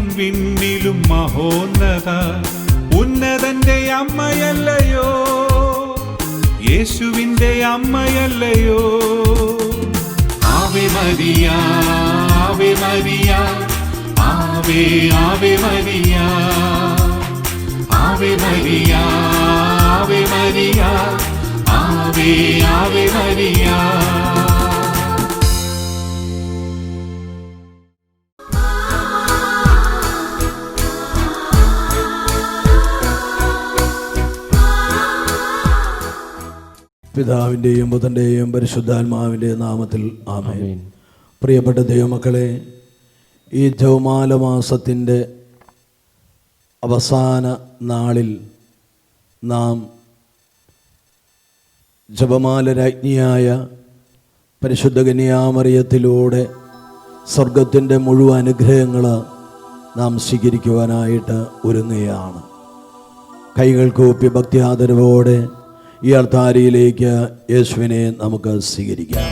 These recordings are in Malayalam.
മണ്ണിലും വിണ്ണിലും മഹോന്നത ഉന്നതന്റെ അമ്മയല്ലയോ, യേശുവിന്റെ അമ്മയല്ലയോ. ആവേ മരിയ, ആവേ മരിയ, ആവേ Ave Maria, Ave Maria, Ave Maria, ആവേ ആവേ മരിയ. പിതാവിൻ്റെയും പുത്രൻ്റെയും പരിശുദ്ധാത്മാവിൻ്റെ നാമത്തിൽ ആമേൻ. പ്രിയപ്പെട്ട ദൈവമക്കളെ, ഈ ജപമാല മാസത്തിൻ്റെ അവസാന നാളിൽ നാം ജപമാല രാജ്ഞിയായ പരിശുദ്ധ കന്യാമറിയത്തിലൂടെ സ്വർഗത്തിൻ്റെ മുഴുവൻ അനുഗ്രഹങ്ങൾ നാം സ്വീകരിക്കുവാനായിട്ട് ഒരുങ്ങുകയാണ്. കൈകൾ കൂപ്പി ഭക്തിയാദരവോടെ ഈ അൾത്താരയിലേക്ക് യേശുവിനെ നമുക്ക് സ്വീകരിക്കാം.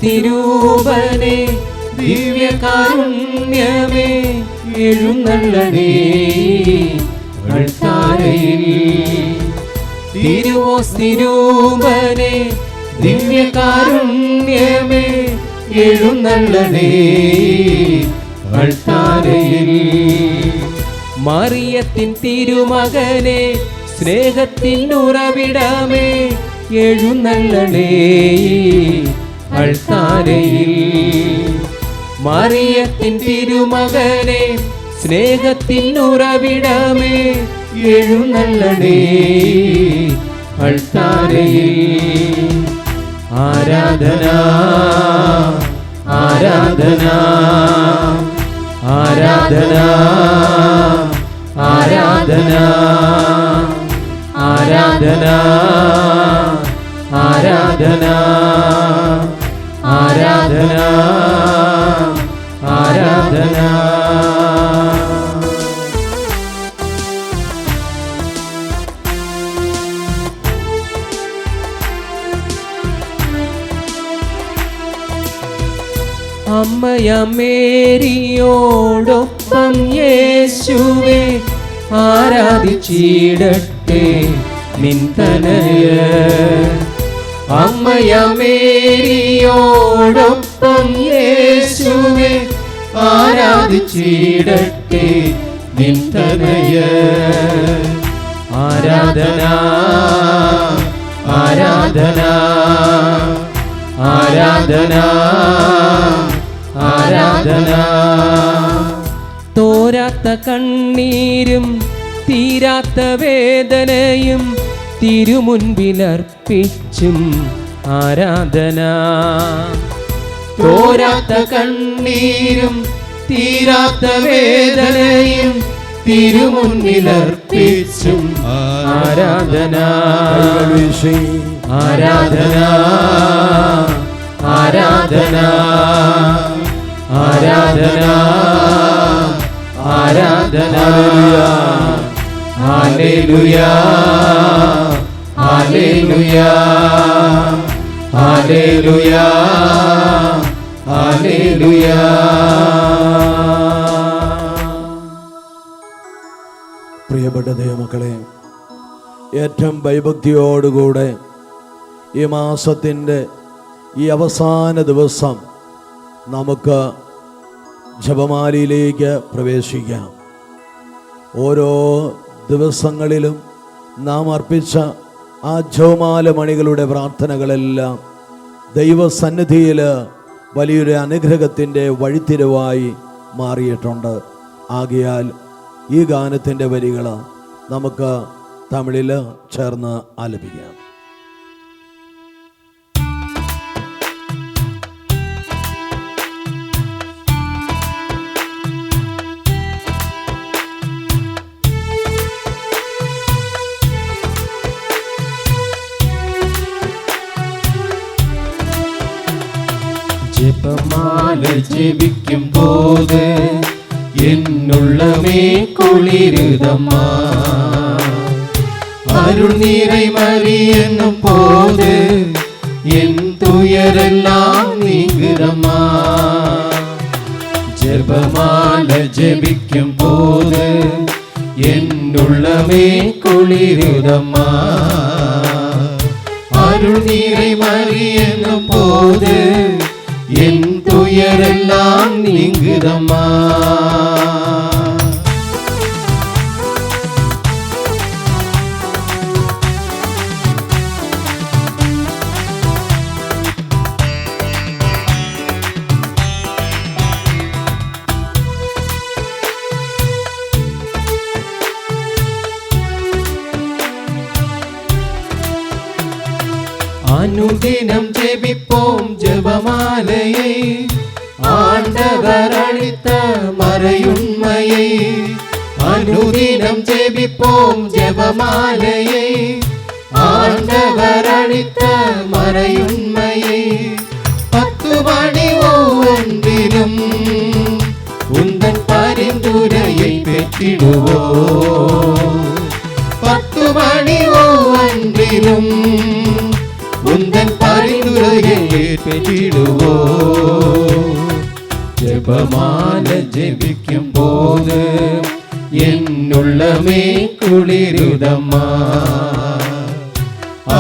തിരുവോസ്തിരൂപനെ ദിവ്യകാരുണ്യമേ എഴുന്നള്ളണേ അൾത്താരയിൽ. തിരുവോസ്തിരൂപനെ ദിവ്യകാരുണ്യമേ എഴുന്നള്ളണേ അൾത്താരയിൽ. മറിയത്തിൻ തിരുമകനെ സ്നേഹത്തിൻ ഉറവിടമേ എഴുന്നള്ളണേ അൾത്താരയിൽ. മറിയത്തിൻ തിരുമകനെ സ്നേഹത്തിൻ ഉറവിടമേ എഴുന്നള്ളണേ അൾത്താരയിൽ. ആരാധന ആരാധന ആരാധന ആരാധന ആരാധന ആരാധന ആരാധന ആരാധന. അമ്മയമേരിയോടൊപ്പം യേശുവേ ആരാധിച്ചിടട്ടെ നിന്തനയ. അമ്മയമേരിയോടൊപ്പം യേശുവേ ആരാധിച്ചിടട്ടെ നിന്തനയ. ആരാധന ആരാധന ആരാധന ആരാധന. തോരാത്ത കണ്ണീരും തീരാത്ത വേദനയും തിരുമുൻപിലർപ്പിച്ചും ആരാധന. തോരാത്ത കണ്ണീരും തീരാത്ത വേദനയും തിരുമുൻപിലർപ്പിച്ചും ആരാധന. ആരാധന ആരാധന ആരാധന ആരാധന. Hallelujah hallelujah hallelujah hallelujah. പ്രിയപ്പെട്ട ദൈവമക്കളെ, ഏറ്റവും ഭയഭക്തിയോടുകൂടെ ഈ മാസത്തിൻ്റെ ഈ അവസാന ദിവസം നമുക്ക് ജപമാലയിലേക്ക് പ്രവേശിക്കാം. ഓരോ ദിവസങ്ങളിലും നാം അർപ്പിച്ച ആ ജപമാല മണികളുടെ പ്രാർത്ഥനകളെല്ലാം ദൈവസന്നിധിയിൽ വലിയൊരു അനുഗ്രഹത്തിൻ്റെ വഴിത്തിരിവായി മാറിയിട്ടുണ്ട്. ആകയാൽ ഈ ഗാനത്തിൻ്റെ വരികൾ നമുക്ക് തമിഴിൽ ചേർന്ന് ആലപിക്കാം. ജപമാല ജപിക്കും പോത് എന്നുള്ളമേ കുളിരുതമ്മാ. அருள் நீரை மறி என்னும் போது என் துயரெல்லாம் நீங்குதம்மா. ஜெபமால ஜெபிக்கும் போது என் உள்ளமே குளிருதம்மா. அருள் நீரை மறி என்னும் போது என் துயரெல்லாம் நீங்குதம்மா. அனுதினம் ஜெபிப்போம் ஜெபமாலையை, ஆண்டவர் அளித்த மறையுண்மையை. அனுதினம் ஜெபிப்போம் ஜெபமாலையை, ஆண்டவர் அளித்த மறையுண்மையை. 10 மணி ஒவ்வொன்றிலும் உந்தன் பரிந்துரையை பெற்றிடுவோம். 10 மணி ஒவ்வொன்றிலும் உந்தன் பரிந்துரையை பெற்றிடுவோம். ஜெபமால ஜெபிக்கும் போது என் உள்ளமே குளிருதம்மா.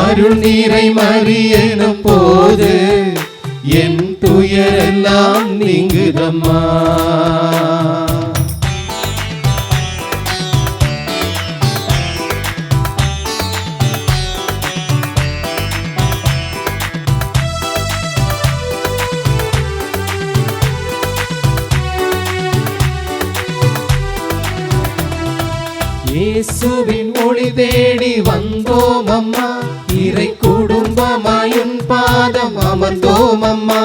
அருள் நீரை மறி எனும் போது என் துயரெல்லாம் நீங்குதம்மா. இயேசுவின் ஒளி தேடி வந்தோம் அம்மா, இறை குடும்பமாயுன் பாதம் அமர்ந்தோம் அம்மா.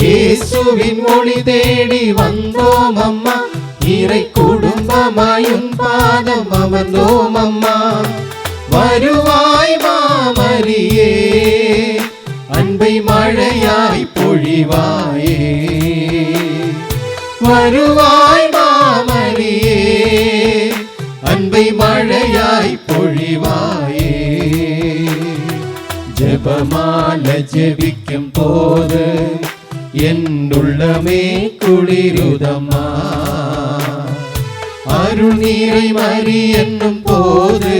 இயேசுவின் ஒளி தேடி வந்தோம் அம்மா, இறை குடும்பமாயுன் பாதம் அமர்ந்தோம் அம்மா. வருவாய் மாமரியே, அன்பை மழையாய் பொழிவாயே. வருவாய் மாமரியே, அன்பை மழையாய் பொழிவாயே. ஜெபமால ஜெபிக்கும் போது என் உள்ளமே குளிருதம்மா. அருள் நீரை மறி என்னும் போது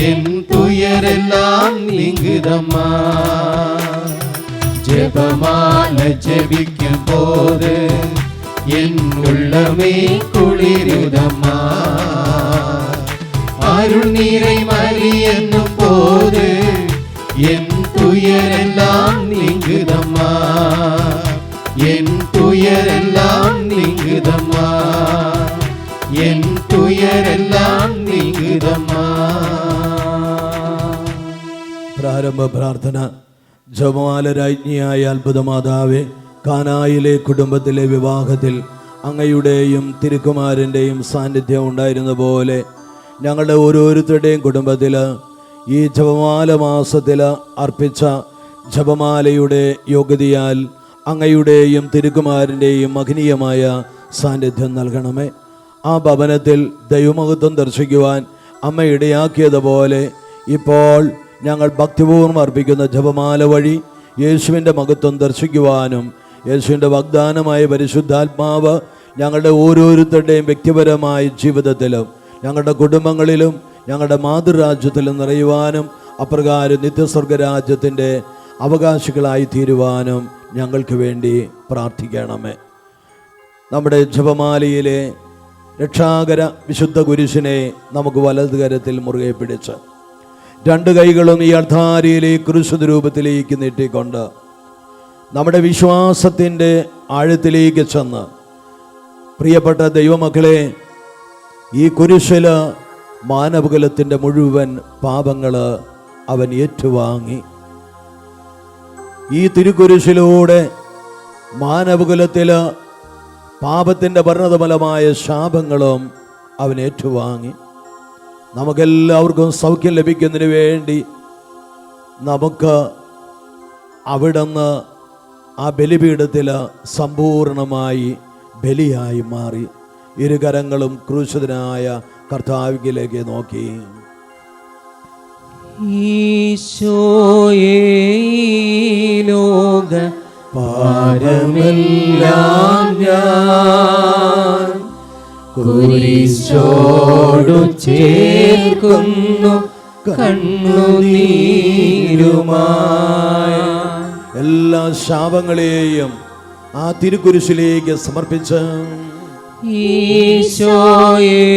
என் துயரெல்லாம் நீங்குதம்மா. ஜெபமால ஜெபிக்கும் போது என் உள்ளமே குளிருதம்மா. அருள் நீரை மறி என்னும் போது என் துயரெல்லாம் நீங்குதம்மா. என் துயரெல்லாம் நீங்குதம்மா. என் துயரெல்லாம் நீங்குதம்மா. പ്രാരംഭ പ്രാർത്ഥന. ജപമാല രാജ്ഞിയായ അത്ഭുതമാതാവേ, കാനായിലെ കുടുംബത്തിലെ വിവാഹത്തിൽ അങ്ങയുടെയും തിരുക്കുമാരൻ്റെയും സാന്നിധ്യം ഉണ്ടായിരുന്ന പോലെ ഞങ്ങളുടെ ഓരോരുത്തരുടെയും കുടുംബത്തിൽ ഈ ജപമാല മാസത്തിൽ അർപ്പിച്ച ജപമാലയുടെ യോഗ്യതയാൽ അങ്ങയുടെയും തിരുക്കുമാരൻ്റെയും മഹനീയമായ സാന്നിധ്യം നൽകണമേ. ആ ഭവനത്തിൽ ദൈവമഹത്വം ദർശിക്കുവാൻ അമ്മ ഇടയാക്കിയതുപോലെ ഇപ്പോൾ ഞങ്ങൾ ഭക്തിപൂർവ്വം അർപ്പിക്കുന്ന ജപമാല വഴി യേശുവിൻ്റെ മഹത്വം ദർശിക്കുവാനും യേശുവിൻ്റെ വാഗ്ദാനമായ പരിശുദ്ധാത്മാവ് ഞങ്ങളുടെ ഓരോരുത്തരുടെയും വ്യക്തിപരമായ ജീവിതത്തിലും ഞങ്ങളുടെ കുടുംബങ്ങളിലും ഞങ്ങളുടെ മാതൃരാജ്യത്തിലും നിറയുവാനും അപ്രകാരം നിത്യസ്വർഗരാജ്യത്തിൻ്റെ അവകാശികളായി തീരുവാനും ഞങ്ങൾക്ക് വേണ്ടി പ്രാർത്ഥിക്കണമേ. നമ്മുടെ ജപമാലയിലെ രക്ഷാകര വിശുദ്ധ കുരിശിനെ നമുക്ക് വലതുകരത്തിൽ മുറുകെ പിടിച്ച് 2 കൈകളും ഈ അൾത്താരയിലെ കുരിശുദ്ധ രൂപത്തിലേക്ക് നീട്ടിക്കൊണ്ട് നമ്മുടെ വിശ്വാസത്തിൻ്റെ ആഴത്തിലേക്ക് ചെന്ന്, പ്രിയപ്പെട്ട ദൈവമക്കളെ, ഈ കുരിശിൽ മാനവകുലത്തിൻ്റെ മുഴുവൻ പാപങ്ങൾ അവൻ ഏറ്റുവാങ്ങി. ഈ തിരുക്കുരിശിലൂടെ മാനവകുലത്തിൽ പാപത്തിൻ്റെ പരിണതഫലമായ ശാപങ്ങളും അവൻ ഏറ്റുവാങ്ങി. നമുക്കെല്ലാവർക്കും സൗഖ്യം ലഭിക്കുന്നതിന് വേണ്ടി നമുക്ക് അവിടുന്ന് ആ ബലിപീഠത്തിൽ സമ്പൂർണമായി ബലിയായി മാറി. ഇരുകരങ്ങളും ക്രൂശിതനായ കർത്താവിലേക്ക് നോക്കി. ഈശോയേ ലോക പാരമെല്ലാം ഞാൻ കുരിശോടു ചേർക്കുന്നു കണ്ണുനീരുമായി. എല്ലാ ശാപങ്ങളെയും ആ തിരുക്കുരിശിലേക്ക് സമർപ്പിച്ച് ഈശോയേ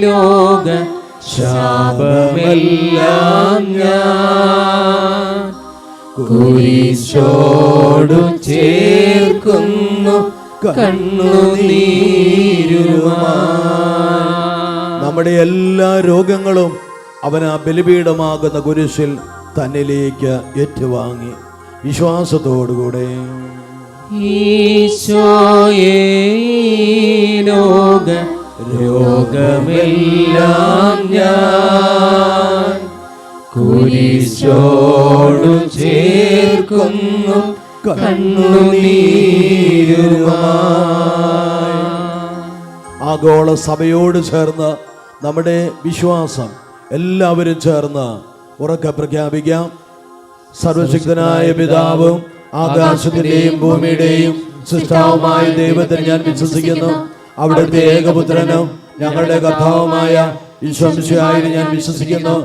ലോക ശാപമെല്ലാം ഞാൻ കുരിശോടു ചേർക്കുന്നു കണ്ണുനീരുമായി. നമ്മുടെ എല്ലാ രോഗങ്ങളും അവൻ ആ ബലിപീഠമാകുന്ന കുരിശിൽ തന്നിലേക്ക് ഏറ്റുവാങ്ങി വിശ്വാസത്തോടുകൂടെ ഈശോയേ ലോക രോഗമെല്ലാം ഞാൻ കുരിശോടു ചേർക്കുന്നു കണ്ണുനീരുമായി. ആഗോള സഭയോട് ചേർന്ന് നമ്മുടെ വിശ്വാസം എല്ലാവരും ചേർന്ന് ഉറക്കെ പ്രഖ്യാപിക്കാം. സർവശക്തനായ പിതാവും ആകാശത്തിന്റെയും ഭൂമിയുടെയും സൃഷ്ടാവുമായ ദൈവത്തിൽ ഞാൻ വിശ്വസിക്കുന്നു. അവിടുത്തെ ഏകപുത്രനും ഞങ്ങളുടെ കർത്താവുമായ ഈശോമിശിഹായിൽ ഞാൻ വിശ്വസിക്കുന്നു.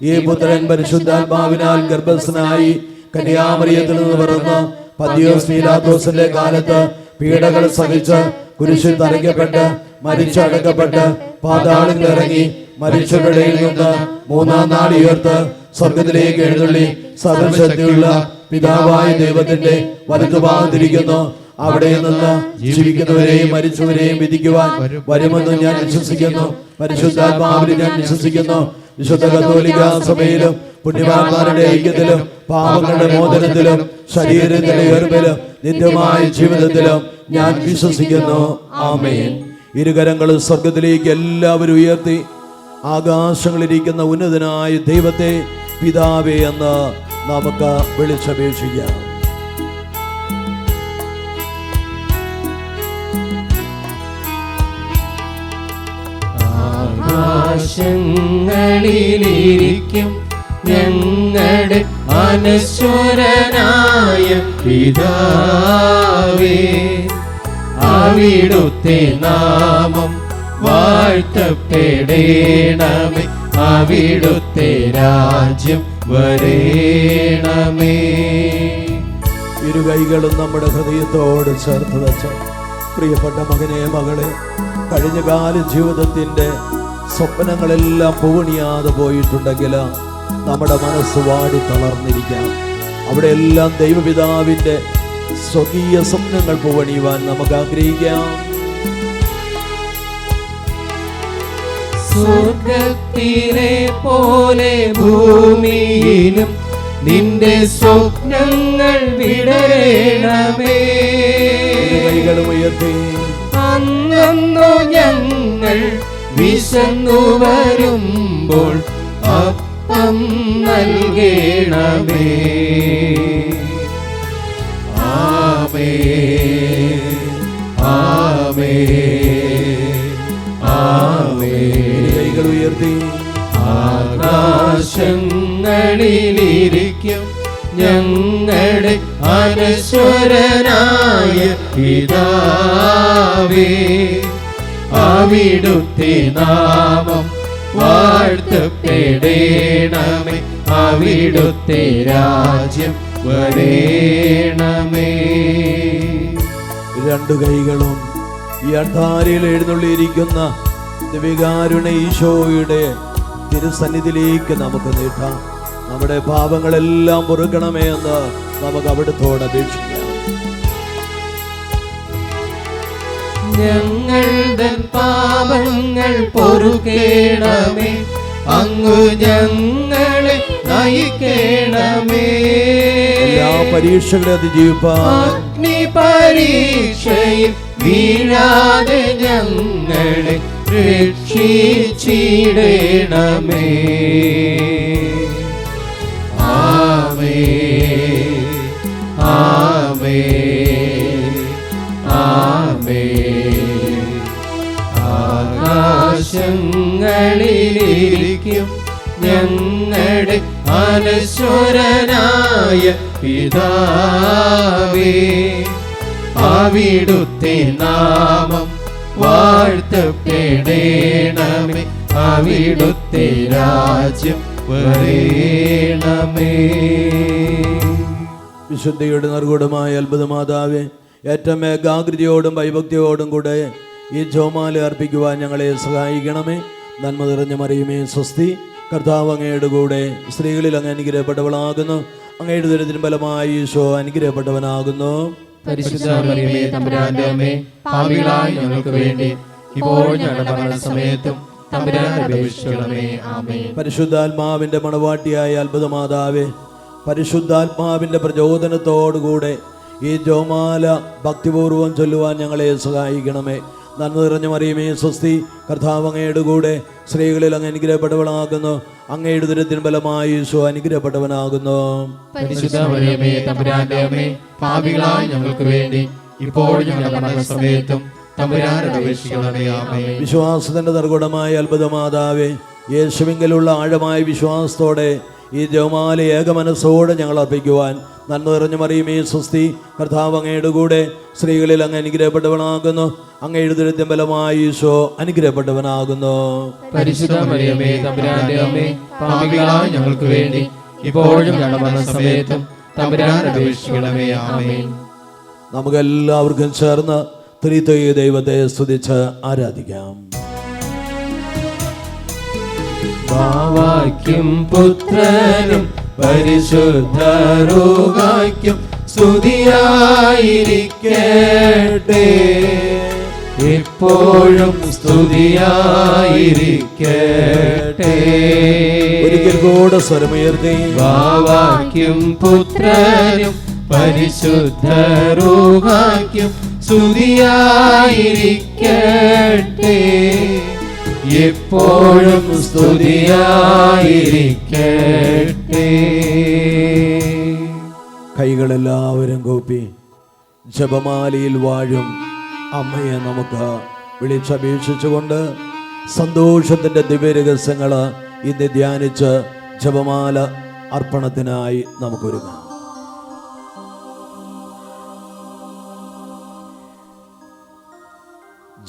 ഈ പുത്രൻ പരിശുദ്ധാത്മാവിനാൽ ഗർഭസ്ഥനായി കന്യാമറിയത്തിൽ നിന്ന് പിറന്ന് പന്തിയോസ് പീലാത്തോസിന്റെ കാലത്ത് പീഡകൾ സഹിച്ച് കുരിശിൽ തറയ്ക്കപ്പെട്ട് മരിച്ചടക്കപ്പെട്ട് പാതാളത്തിൽ ഇറങ്ങി മരിച്ചവരുടെ നിന്ന് മൂന്നാം നാൾ ഉയർത്ത് സ്വർഗത്തിലേക്ക് എഴുന്നള്ളി സർവശക്തിയുള്ള പിതാവായ ദൈവത്തിന്റെ വലതുഭാഗത്തിരിക്കുന്നു. അവിടെ നിന്ന് ജീവിക്കുന്നവരെയും മരിച്ചവരെയും വിധിക്കുവാൻ വരുമെന്ന് ഞാൻ വിശ്വസിക്കുന്നു. പരിശുദ്ധാത്മാവിൽ ഞാൻ വിശ്വസിക്കുന്നു. വിശുദ്ധ കത്തോലിക്കാ സഭയിലും പുണ്യവാന്മാരുടെ ഐക്യത്തിലും പാപങ്ങളുടെ മോചനത്തിലും ശരീരത്തിന്റെ ഉയർപ്പിലും നിത്യമായ ജീവിതത്തിലും ഞാൻ വിശ്വസിക്കുന്നു. ആമേൻ. ഇരുകരങ്ങൾ സ്വർഗത്തിലേക്ക് എല്ലാവരും ഉയർത്തി ആകാശങ്ങളിരിക്കുന്ന ഉന്നതനായ ദൈവത്തെ പിതാവേ എന്ന് നമുക്ക് വിളിച്ചപേക്ഷിക്കാം. ആകാശങ്ങളിലിരിക്കും ഞങ്ങളുടെ അനശ്വരനായ പിതാവേ, അവിടുത്തെ നാമം വാഴ്ത്തപ്പെടേണമേ, അവിടുത്തെ രാജ്യം വരേണമേ. ഇരുകൈകളും നമ്മുടെ ഹൃദയത്തോട് ചേർത്ത് വെച്ച പ്രിയപ്പെട്ട മകനെ മകളെ, കഴിഞ്ഞകാല ജീവിതത്തിൻ്റെ സ്വപ്നങ്ങളെല്ലാം പൂവണിയാതെ പോയിട്ടുണ്ടെങ്കിൽ നമ്മുടെ മനസ്സ് വാടി തളർന്നിരിക്കാം. അവിടെയെല്ലാം ദൈവപിതാവിൻ്റെ സ്വകീയ സ്വപ്നങ്ങൾ പൂവണിയുവാൻ നമുക്ക് ആഗ്രഹിക്കാം. സ്വർഗത്തിലെ പോലെ ഭൂമിയിലും നിന്റെ സ്വപ്നങ്ങൾ വിടരണമേ. കൈകളും ഉയർത്തി അന്നു ഞങ്ങൾ വിശന്നു വരുമ്പോൾ അപ്പം നൽകണമേ. ആമേൻ ആമേൻ ആമേൻ. കൈകൾ ഉയർത്തി ആകാശങ്ങളിലിരിക്കും ഞങ്ങളുടെ അനശ്വരനായ പിതാവേ, അവിടുത്തെ നാമം വാഴ്ത്തപ്പെടേണമേ, അവിടുത്തെ രാജ്യം വരേണമേ. രണ്ടു കൈകളും ഈ അൾത്താരയിൽ എഴുന്നള്ളിയിരിക്കുന്ന ദിവികാരുണ്യ ഈശോയുടെ തിരുസന്നിധിയിലേക്ക് നമുക്ക് നീട്ടാം. നമ്മുടെ പാപങ്ങളെല്ലാം പൊറുക്കണമേ എന്ന് നമുക്ക് അവിടുത്തോട് അപേക്ഷിക്കാം. ഞങ്ങളുടെ പാപങ്ങൾ പൊറുക്കേണമേ, അങ്ങ് ഞങ്ങളെ നയിക്കേണമേ. എല്ലാ പരീക്ഷകളെ അതിജീവിപ്പാൻ അഗ്നി പരീക്ഷയിൽ വീഴാതെ ഞങ്ങളെ രക്ഷിച്ചിടണമേ. ആമേൻ ആമേൻ ആമേൻ. ആകാശങ്ങളിലിരിക്കും ഞങ്ങളുടെ അനശ്വരനായ പിതാവേ, അവിടുത്തെ നാമം വാഴ്ത്തപ്പെടേണമേ, അവിടുത്തെ രാജ്യം വരേണമേ. വിശുദ്ധിയുടെ നിർഗുണമായ അത്ഭുതമാതാവേ, ഏറ്റവും ഏകാഗ്രതയോടും ഭയഭക്തിയോടും കൂടെ ഈ ജപമാല അർപ്പിക്കുവാൻ ഞങ്ങളെ സഹായിക്കണമേ. നന്മ നിറഞ്ഞ മറിയമേ സ്വസ്തി, കർത്താവ് അങ്ങയുടെ കൂടെ സ്ത്രീകളിൽ അങ്ങ് അനുഗ്രഹപ്പെട്ടവളാകുന്നു. അങ്ങയുടെ ദുരിതത്തിന് ഫലമായി ഈശോ അനുഗ്രഹപ്പെട്ടവനാകുന്നു. പരിശുദ്ധ മറിയമേ തമ്പുരാന്റെ അമ്മേ, പാപികളായ ഞങ്ങൾക്ക് വേണ്ടി ഇപ്പോഴും ഞങ്ങളുടെ മരണസമയത്തും തമ്പുരാനെ അപേക്ഷിക്കണമേ. ആമേൻ. പരിശുദ്ധാത്മാവിന്റെ മണവാട്ടിയായ അത്ഭുതമാതാവേ, പരിശുദ്ധാത്മാവിന്റെ പ്രചോദനത്തോടുകൂടെ ഈ ജപമാല ഭക്തിപൂർവ്വം ചൊല്ലുവാൻ ഞങ്ങളെ സഹായിക്കണമേ. നന്മ നിറഞ്ഞ മറിയമേ സ്വസ്തി, കർത്താവ് അങ്ങയുടെ കൂടെ സ്ത്രീകളിൽ അങ്ങ് അനുഗ്രഹപ്പെട്ടവളാകുന്നു. അങ്ങയുടെ ദുരിതത്തിന് ഫലമായി ഈശോ അനുഗ്രഹപ്പെട്ടവനാകുന്നു. പരിശുദ്ധ മറിയമേ തമ്പുരാന്റെ അമ്മേ, പാപികളായ ഞങ്ങൾക്ക് വേണ്ടി ഇപ്പോഴും ഞങ്ങളുടെ മരണസമയത്തും തമ്പുരാനെ അപേക്ഷിക്കണമേ. ആമേൻ. വിശ്വാസത്തിന്റെ നിർഗുണമായ അത്ഭുതമാതാവേ, യേശുവിങ്കലുള്ള ആഴമായ വിശ്വാസത്തോടെ ഈ ജപമാല ഏകമനസ്സോടെ ഞങ്ങൾ അർപ്പിക്കുവാൻ നന്മ നിറഞ്ഞ മറിയമേ സ്വസ്തി, കർത്താവ് അങ്ങയുടെ കൂടെ സ്ത്രീകളിൽ അങ്ങ് അനുഗ്രഹപ്പെട്ടവനാകുന്നു. അങ്ങയുടെ ദുരിതത്തിന് ഫലമായി ഈശോ അനുഗ്രഹപ്പെട്ടവനാകുന്നു. പരിശുദ്ധ മറിയമേ തമ്പുരാന്റെ അമ്മേ, പാപികളായ ഞങ്ങൾക്ക് വേണ്ടി ഇപ്പോഴും ഞങ്ങളുടെ മരണസമയത്തും തമ്പുരാനെ അപേക്ഷിക്കണമേ. ആമേൻ. നമുക്കെല്ലാവർക്കും ചേർന്ന് ത്രിത്വൈക ദൈവത്തെ സ്തുതിച്ച് ആരാധിക്കാം. ബാവായ്ക്കും പുത്രനും പരിശുദ്ധ റൂഹായ്ക്കും സ്തുതിയായിരിക്കട്ടെ, എപ്പോഴും സ്തുതിയായിരിക്കട്ടെ. ഒരിക്കൽ കൂടെ സ്വരമുയർത്തി. ബാവായ്ക്കും പുത്രനും പരിശുദ്ധ റൂഹായ്ക്കും സ്തുതിയായിരിക്കട്ടെ, എപ്പോഴും സ്തുതിയായിരിക്കട്ടെ. കൈകളെല്ലാവരും കൂപ്പി ജപമാലയിൽ വാഴും അമ്മയെ നമുക്ക് വിളിച്ചപേക്ഷിച്ചുകൊണ്ട് സന്തോഷത്തിൻ്റെ ദിവ്യരഹസ്യങ്ങൾ ഇന്ന് ധ്യാനിച്ച് ജപമാല അർപ്പണത്തിനായി നമുക്കൊരുങ്ങാം.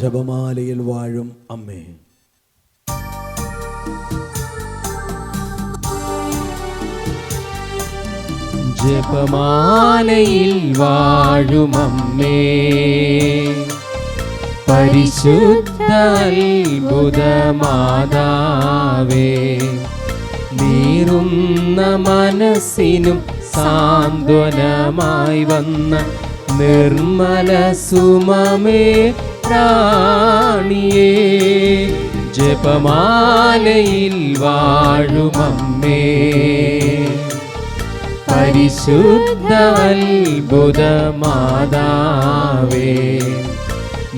ജപമാലയിൽ വാഴും അമ്മേ, ജപമാലയിൽ വാഴുമമ്മേ, പരിശുദ്ധ അത്ഭുതമാതാവേ, നീറുന്ന മനസ്സിനും സാന്ത്വനമായി വന്ന നിർമ്മല സുമമേ പ്രാണിയേ, ജപമാലയിൽ വാഴുമമ്മേ, പരിശുദ്ധ അത്ഭുതമാതാവേ,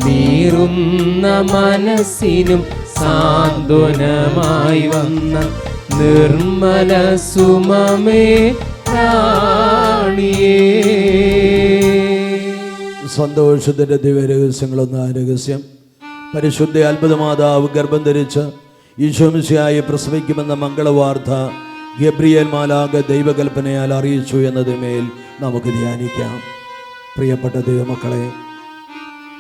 നീറുന്ന മനസ്സിനും സാന്ത്വനമായി വന്ന നിർമ്മല സുമമേ പ്രാണിയേ. സന്തോഷത്തിൻ്റെ ദിവ്യരഹസ്യങ്ങളൊന്നായ രഹസ്യം, പരിശുദ്ധ അത്ഭുതമാതാവ് ഗർഭം ധരിച്ച് ഈശോ മിശിഹായെ പ്രസവിക്കുമെന്ന മംഗളവാർത്ത ഗബ്രിയേൽ മാലാഖ ദൈവകൽപ്പനയാൽ അറിയിച്ചു എന്നതിന്മേൽ നമുക്ക് ധ്യാനിക്കാം. പ്രിയപ്പെട്ട ദൈവമക്കളെ,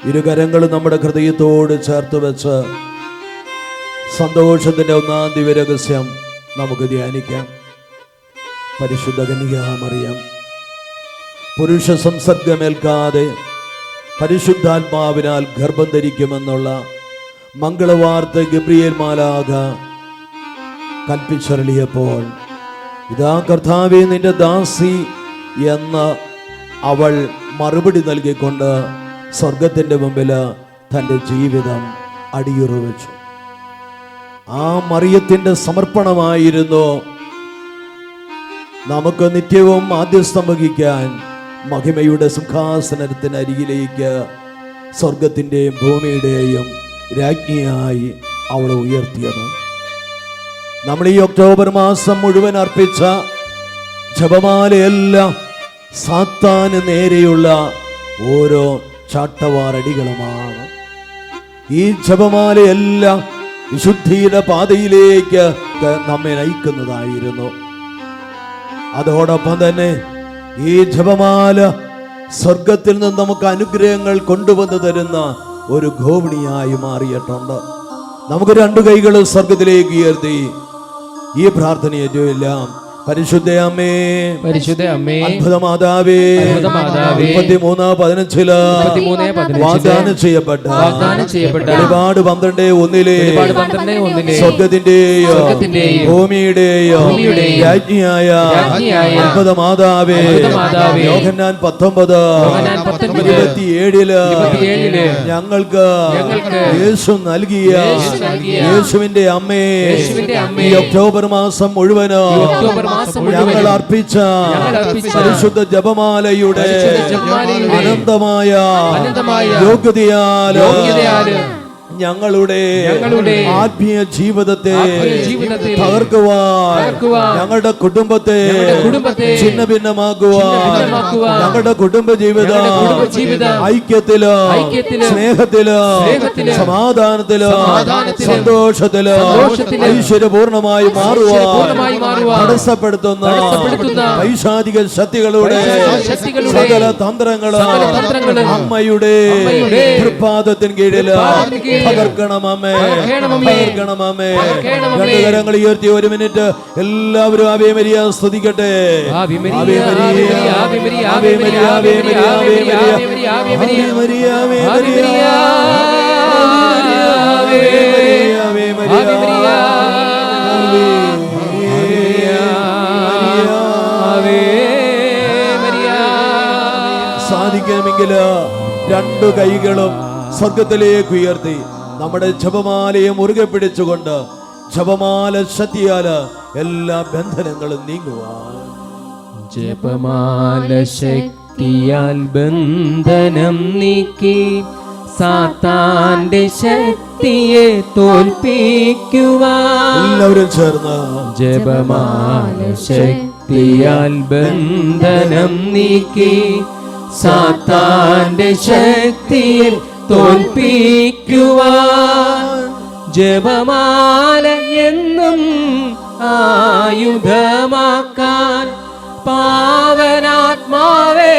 ഇരുകരങ്ങളും നമ്മുടെ ഹൃദയത്തോട് ചേർത്ത് വെച്ച് സന്തോഷത്തിൻ്റെ ഒന്നാം ദിവ്യരഹസ്യം നമുക്ക് ധ്യാനിക്കാം. പരിശുദ്ധ കന്യകാമറിയം പുരുഷ സംസർഗമേൽക്കാതെ പരിശുദ്ധാത്മാവിനാൽ ഗർഭം ധരിക്കുമെന്നുള്ള മംഗളവാർത്ത ഗബ്രിയേൽ മാലാഖ കൽപ്പിച്ചറിയപ്പോൾ, ഇതാ കർത്താവേ നിന്റെ ദാസി എന്ന് അവൾ മറുപടി നൽകിക്കൊണ്ട് സ്വർഗത്തിൻ്റെ മുമ്പിൽ തൻ്റെ ജീവിതം അടിയുറവെച്ചു. ആ മറിയത്തിൻ്റെ സമർപ്പണമായിരുന്നു നമുക്ക് നിത്യവും മാധ്യസ്ഥം വഹിക്കാൻ മഹിമയുടെ സിംഹാസനത്തിനരികിലേക്ക് സ്വർഗത്തിൻ്റെയും ഭൂമിയുടെയും രാജ്ഞിയായി അവളെ ഉയർത്തിയത്. നമ്മൾ ഈ ഒക്ടോബർ മാസം മുഴുവൻ അർപ്പിച്ച ജപമാലയെല്ലാം സാത്താന് നേരെയുള്ള ഓരോ ചാട്ടവാറടികളുമാണ്. ഈ ജപമാലയെല്ലാം വിശുദ്ധിയുടെ പാതയിലേക്ക് നമ്മെ നയിക്കുന്നതായിരുന്നു. അതോടൊപ്പം തന്നെ ഈ ജപമാല സ്വർഗത്തിൽ നിന്ന് നമുക്ക് അനുഗ്രഹങ്ങൾ കൊണ്ടുവന്നു തരുന്ന ഒരു ഗോവണിയായി മാറിയിട്ടുണ്ട്. നമുക്ക് 2 കൈകൾ സ്വർഗത്തിലേക്ക് ഉയർത്തി ഈ പ്രാർത്ഥനയെ ചൊല്ലാം. പരിശുദ്ധ അമ്മേ, പരിശുദ്ധ അമ്മേ, അത്ഭുത മാതാവേ, 33:15 വാഗ്ദാനം ചെയ്യപ്പെട്ട ഒരുപാട് 12:1 സ്വർഗത്തിന്റെയോ ഭൂമിയുടെയോ രാജ്ഞിയായ അത്ഭുത മാതാവേ, യോഹന്നാൻ 19:27 ഞങ്ങൾക്ക് യേശു നൽകിയ യേശുവിന്റെ അമ്മേ, ഈ ഒക്ടോബർ മാസം മുഴുവനോ ഞങ്ങൾ അർപ്പിച്ച പരിശുദ്ധ ജപമാലയുടെ അനന്തമായ യോഗ്യതയാൽ ഞങ്ങളുടെ ആത്മീയ ജീവിതത്തെ തകർക്കുവാൻ, ഞങ്ങളുടെ കുടുംബത്തെ ഛിന്ന ഭിന്നമാക്കുവാൻ, ഞങ്ങളുടെ കുടുംബ ജീവിതം ഐക്യത്തിലോ സ്നേഹത്തിലോ സമാധാനത്തിലോ സന്തോഷത്തിലോ ഐശ്വര്യപൂർണമായി മാറുവാൻ തടസ്സപ്പെടുത്തുന്ന പൈശാചിക ശക്തികളുടെ സകല തന്ത്രങ്ങളും അമ്മയുടെ തൃപ്പാദത്തിന് കീഴില് പകർക്കണമേ. 2 കരങ്ങൾ ഉയർത്തി 1 മിനിറ്റ് എല്ലാവരും ആവേ മരിയ സ്തുതിക്കട്ടെ. Ave Maria, Ave Maria, Ave Maria, Ave Maria, Ave Maria, Ave Maria, Ave Maria, Ave Maria, Ave Maria. സാധിക്കണമെങ്കിൽ 2 കൈകളും സ്വർഗത്തിലേക്ക് ഉയർത്തി നമ്മുടെ ജപമാലയെ മുറുകെ പിടിച്ചുകൊണ്ട് ജപമാല ശക്തിയാല് എല്ലാ ബന്ധനങ്ങളും നീങ്ങുവാൻ. ജപമാല ശക്തിയാൽ ബന്ധനം നീക്കി സാത്താന്റെ ശക്തിയെ തോൽപ്പിക്കുവാൻ എല്ലാവരും ചേർന്ന് ജപമാല ശക്തിയാൽ ബന്ധനം നീക്കി സാത്താന്റെ ശക്തിയെ തോൽപ്പിക്കുവാൻ ജപമാല എന്നും ആയുധമാക്കാൻ പാവനാത്മാവേ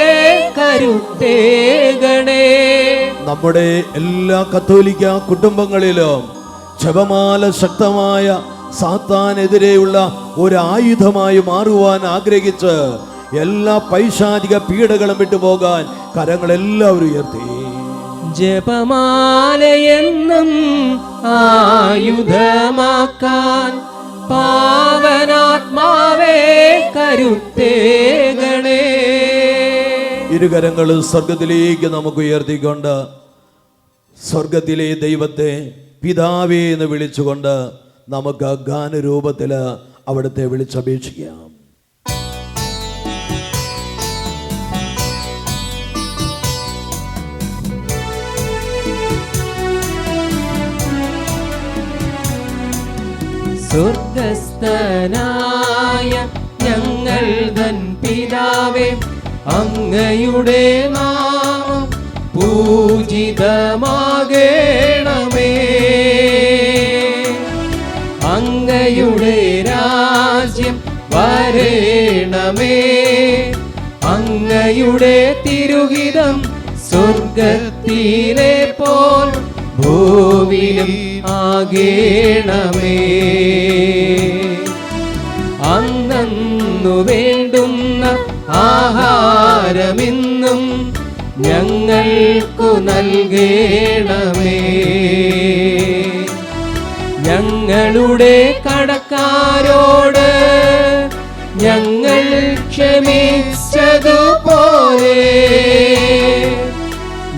കരുത്തേകണേ. നമ്മുടെ എല്ലാ കത്തോലിക്ക കുടുംബങ്ങളിലും ജപമാല ശക്തമായ സാത്താനെതിരെയുള്ള ഒരു ആയുധമായി മാറുവാൻ ആഗ്രഹിച്ച് എല്ലാ പൈശാചിക പീഡകളും വിട്ടുപോകാൻ കരങ്ങളെല്ലാവരും ഉയർത്തി. ജപമാലയെന്നും ആയുധമാക്കാൻ പാവനാത്മാവേ കരുത്തേകണേ. 2 കരങ്ങളും സ്വർഗത്തിലേക്ക് നമുക്ക് ഉയർത്തിക്കൊണ്ട് സ്വർഗത്തിലെ ദൈവത്തെ പിതാവേ എന്ന് വിളിച്ചുകൊണ്ട് നമുക്ക് ഗാനരൂപത്തിൽ അവിടുത്തെ വിളിച്ചപേക്ഷിക്കാം. സ്വർഗസ്ഥനായ ഞങ്ങൾ തൻ പിതാവേ, അങ്ങയുടെ നാമം പൂജിതമാകണമേ. അങ്ങയുടെ രാജ്യം വരേണമേ. അങ്ങയുടെ തിരുഹിതം സ്വർഗത്തിലെ പോൽ ഭൂവിലും ആകേണമേ. അന്നു വേണ്ടുന്ന ആഹാരമിന്നും ഞങ്ങൾക്കു നൽകേണമേ. ഞങ്ങളുടെ കടക്കാരോട് ഞങ്ങൾ ക്ഷമിച്ചതുപോലെ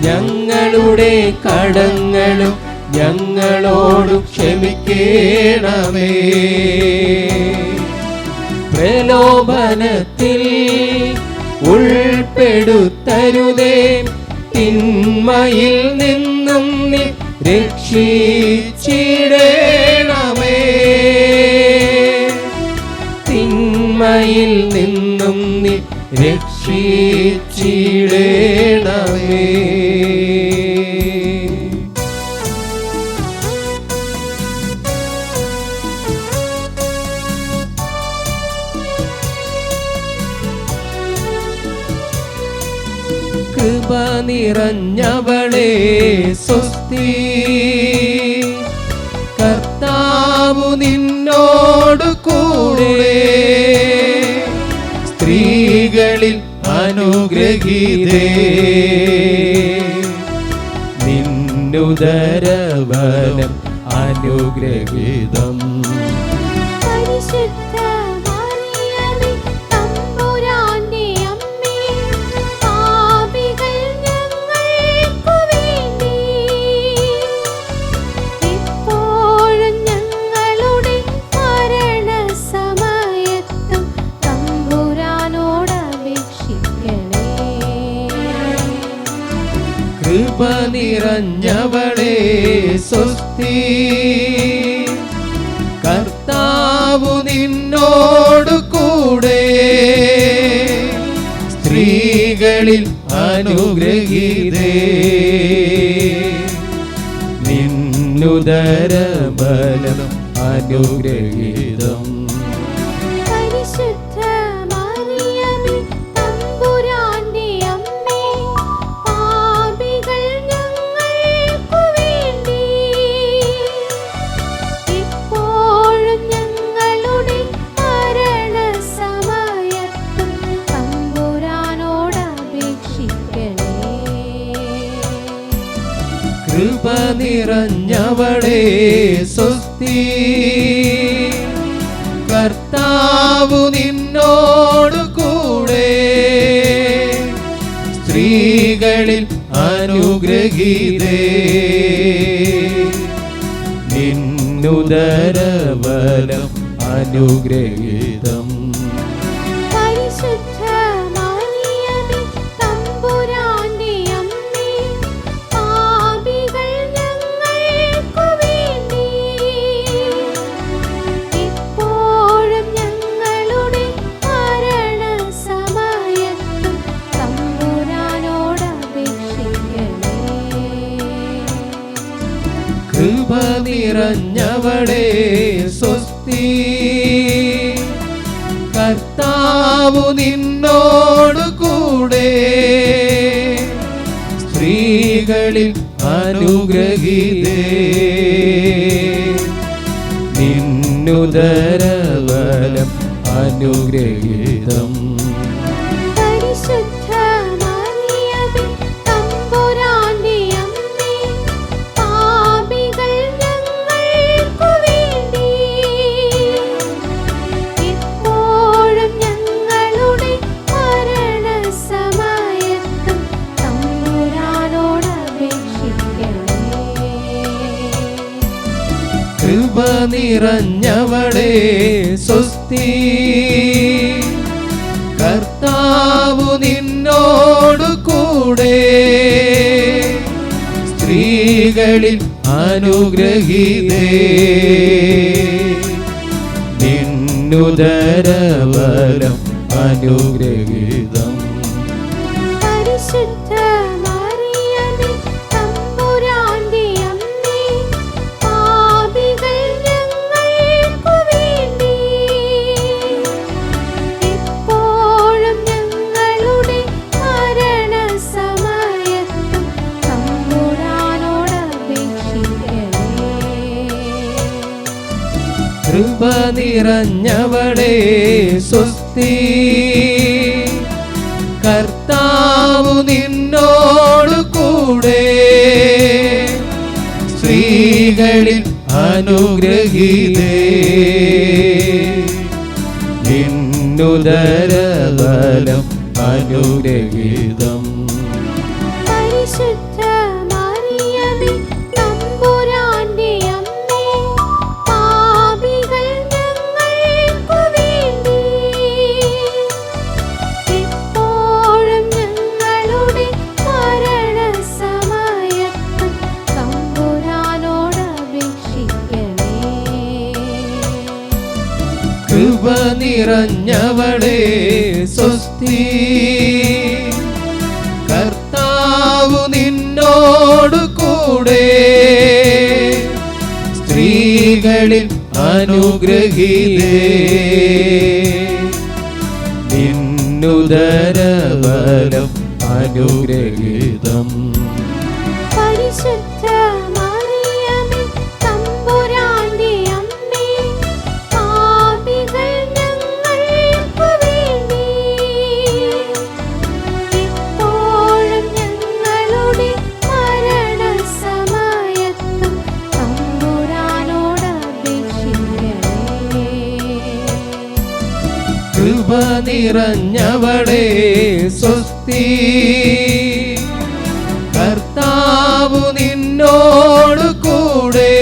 ഞങ്ങളുടെ കടങ്ങളും ഞങ്ങളോട് ക്ഷമിക്കണമേ. പ്രലോഭനത്തിൽ ഉൾപ്പെടുത്തരുതേ, തിന്മയിൽ നിന്നും നീ രക്ഷിച്ചിടണമേ. തിന്മയിൽ നിന്നും നീ രക്ഷിച്ചിടണമേ. കൃപ നിറഞ്ഞവളേ സ്വസ്തി, കർത്താവു നിന്നോടു കൂടെ, സ്ത്രീകളിൽ അനുഗ്രഹീതേ, നിന്നുദരഫലം അനുഗ്രഹീതം. കൃപ നിറഞ്ഞവളേ സ്വസ്തി, കർത്താവു നിന്നോടു കൂടെ, സ്ത്രീകളിൽ അനുഗ്രഹീതേ, നിന്നുദരഫലം അനുഗ്രഹീതം. കൃപ നിറഞ്ഞവളേ സ്വസ്തി, കർത്താവു നിന്നോടു കൂടെ, സ്ത്രീകളിൽ അനുഗ്രഹീതേ, നിന്നുദരഫലം അനുഗ്രഹീതം. കൃപ നിറഞ്ഞവളേ സ്വസ്തി, കർത്താവു നിന്നോടു കൂടെ, സ്ത്രീകളിൽ അനുഗ്രഹീതേ, നിന്നുദരഫലം അനുഗ്രഹീതം. കൃപ നിറഞ്ഞവളേ സ്വസ്തി, കർത്താവു നിന്നോടു കൂടെ, സ്ത്രീകളിൽ അനുഗ്രഹീതേ, നിന്നുദരഫലം അനുഗ്രഹീതം. കൃപ നിറഞ്ഞവളേ സ്വസ്തി, കർത്താവു നിന്നോടു കൂടെ, സ്ത്രീകളിൽ അനുഗ്രഹീതേ, നിന്നുദരഫലം അനുഗ്രഹീതം. കൃപ നിറഞ്ഞവളേ സ്വസ്തി, കർത്താവു നിന്നോടു കൂടെ, സ്ത്രീകളിൽ അനുഗ്രഹീതേ, നിന്നുദരഫലം അനുഗ്രഹീതം. അനുഗ്രഹീതം. പരിശുദ്ധ മറിയമേ തമ്പുരാന്റെ അമ്മേ, പാപികൾ ഞങ്ങൾക്ക് വേണ്ടി ഇപ്പോഴും ഞങ്ങളുടെ മരണസമയത്തും തമ്പുരാനോട് അപേക്ഷിക്കണമേ. കൃപ നിറഞ്ഞവളേ സ്വസ്തി, കർത്താവു നിന്നോടു കൂടെ,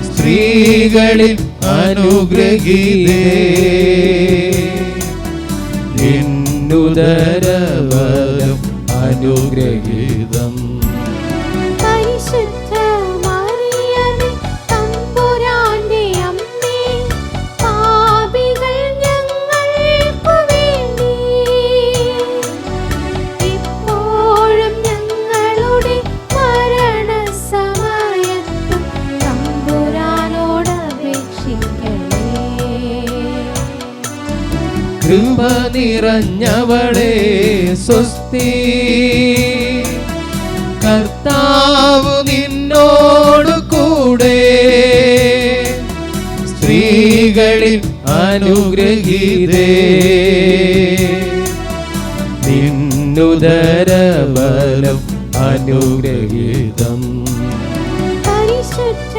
സ്ത്രീകളിൽ അനുഗ്രഹീതേ, നിന്നുദരഫലം അനുഗ്രഹീതം. പരിശുദ്ധ മറിയമേ തമ്പുരാന്റെ അമ്മേ, പാപികൾ ഞങ്ങൾക്ക് വേണ്ടി ഇപ്പോഴും ഞങ്ങളുടെ മരണസമയത്തും തമ്പുരാനോട് അപേക്ഷിക്കണമേ. കൃപ നിറഞ്ഞവളേ സ്വസ്തി, കർത്താവു നിന്നോടു കൂടെ, സ്ത്രീകളിൽ അനുഗ്രഹീതേ, നിന്നുദരഫലം അനുഗ്രഹീതം. പരിശുദ്ധ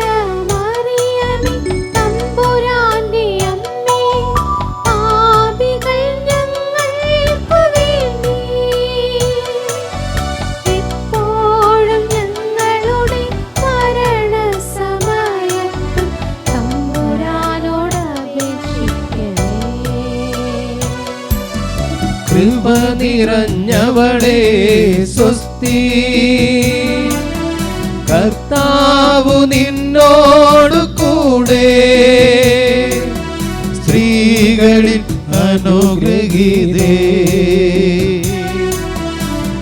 മറിയമേ തമ്പുരാന്റെ അമ്മേ, പാപികൾ ഞങ്ങൾക്ക് വേണ്ടി ഇപ്പോഴും ഞങ്ങളുടെ മരണസമയത്തും തമ്പുരാനോട് അപേക്ഷിക്കണമേ. കൃപ നിറഞ്ഞവളേ സ്വസ്തി, കർത്താവു നിന്നോടു കൂടെ, സ്ത്രീകളിൽ അനുഗ്രഹീതേ,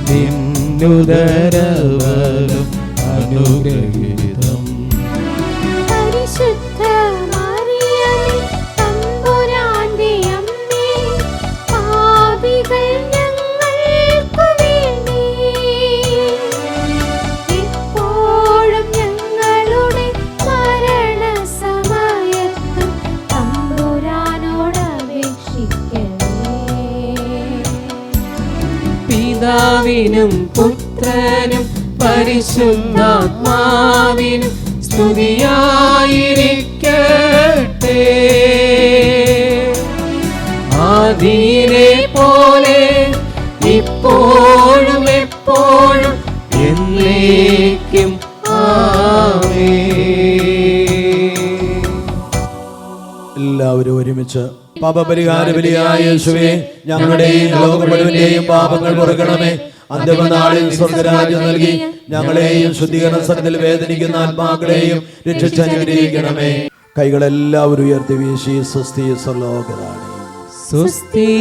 നിന്നുദരഫലം അനുഗ്രഹീതം. പരിശുദ്ധ മറിയമേ തമ്പുരാന്റെ അമ്മേ, പാപികൾ ഞങ്ങൾക്ക് വേണ്ടി ഇപ്പോഴും ഞങ്ങളുടെ മരണസമയത്തും തമ്പുരാനോട് അപേക്ഷിക്കണമേ. പിതാവിനും പുത്രനും പരിശുദ്ധാത്മാവിനും സ്തുതിയായിരിക്കട്ടെ, ആദിയിലെ പോലെ ഇപ്പോഴും എപ്പോഴും എന്നേക്കും ആമേൻ. എല്ലാവരും ഒരുമിച്ച് പാപപരിഹാര ബലിയായ യേശുവേ, ഞങ്ങളുടെയും ലോകം മുഴുവന്റെയും പാപങ്ങൾ പൊറുക്കണമേ. അന്തിമനാളിൽ സ്വർഗരാജ്യം നൽകി ഞങ്ങളെയും ശുദ്ധീകരണ സ്ഥലത്തിൽ വേദനിക്കുന്ന ആത്മാക്കളെയും രക്ഷിച്ചനുഗ്രഹിക്കണമേ. കൈകളെല്ലാവരും ഉയർത്തി വീശി സ്വസ്തി സ്വർലോകരാണി. സുസ്തി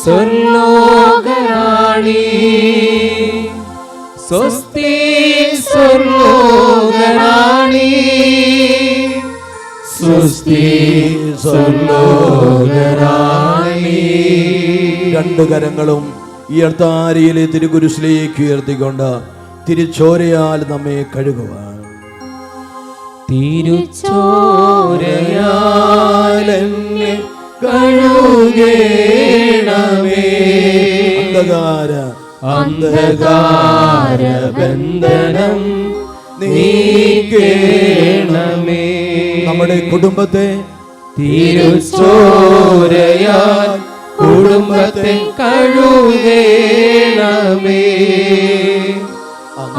സ്വർലോകരാണി, സ്വസ്തി സ്വർലോകരാണി, സ്വസ്തി സ്വർലോകരാണി. രണ്ടു കരങ്ങളും ഈ അർത്താരിയിലെ തിരുകുരിശിലേക്ക് ഉയർത്തിക്കൊണ്ട് തിരുച്ചോരയാൽ നമ്മെ കഴുകുവാൻ. തിരുച്ചോരയാൽ എന്നെ കഴുകേണമേ, അന്ധകാര ബന്ധനം നീക്കേണമേ. നമ്മുടെ കുടുംബത്തെ തിരുച്ചോരയാൽ കുടുംബത്തെ കഴുകേണമേ,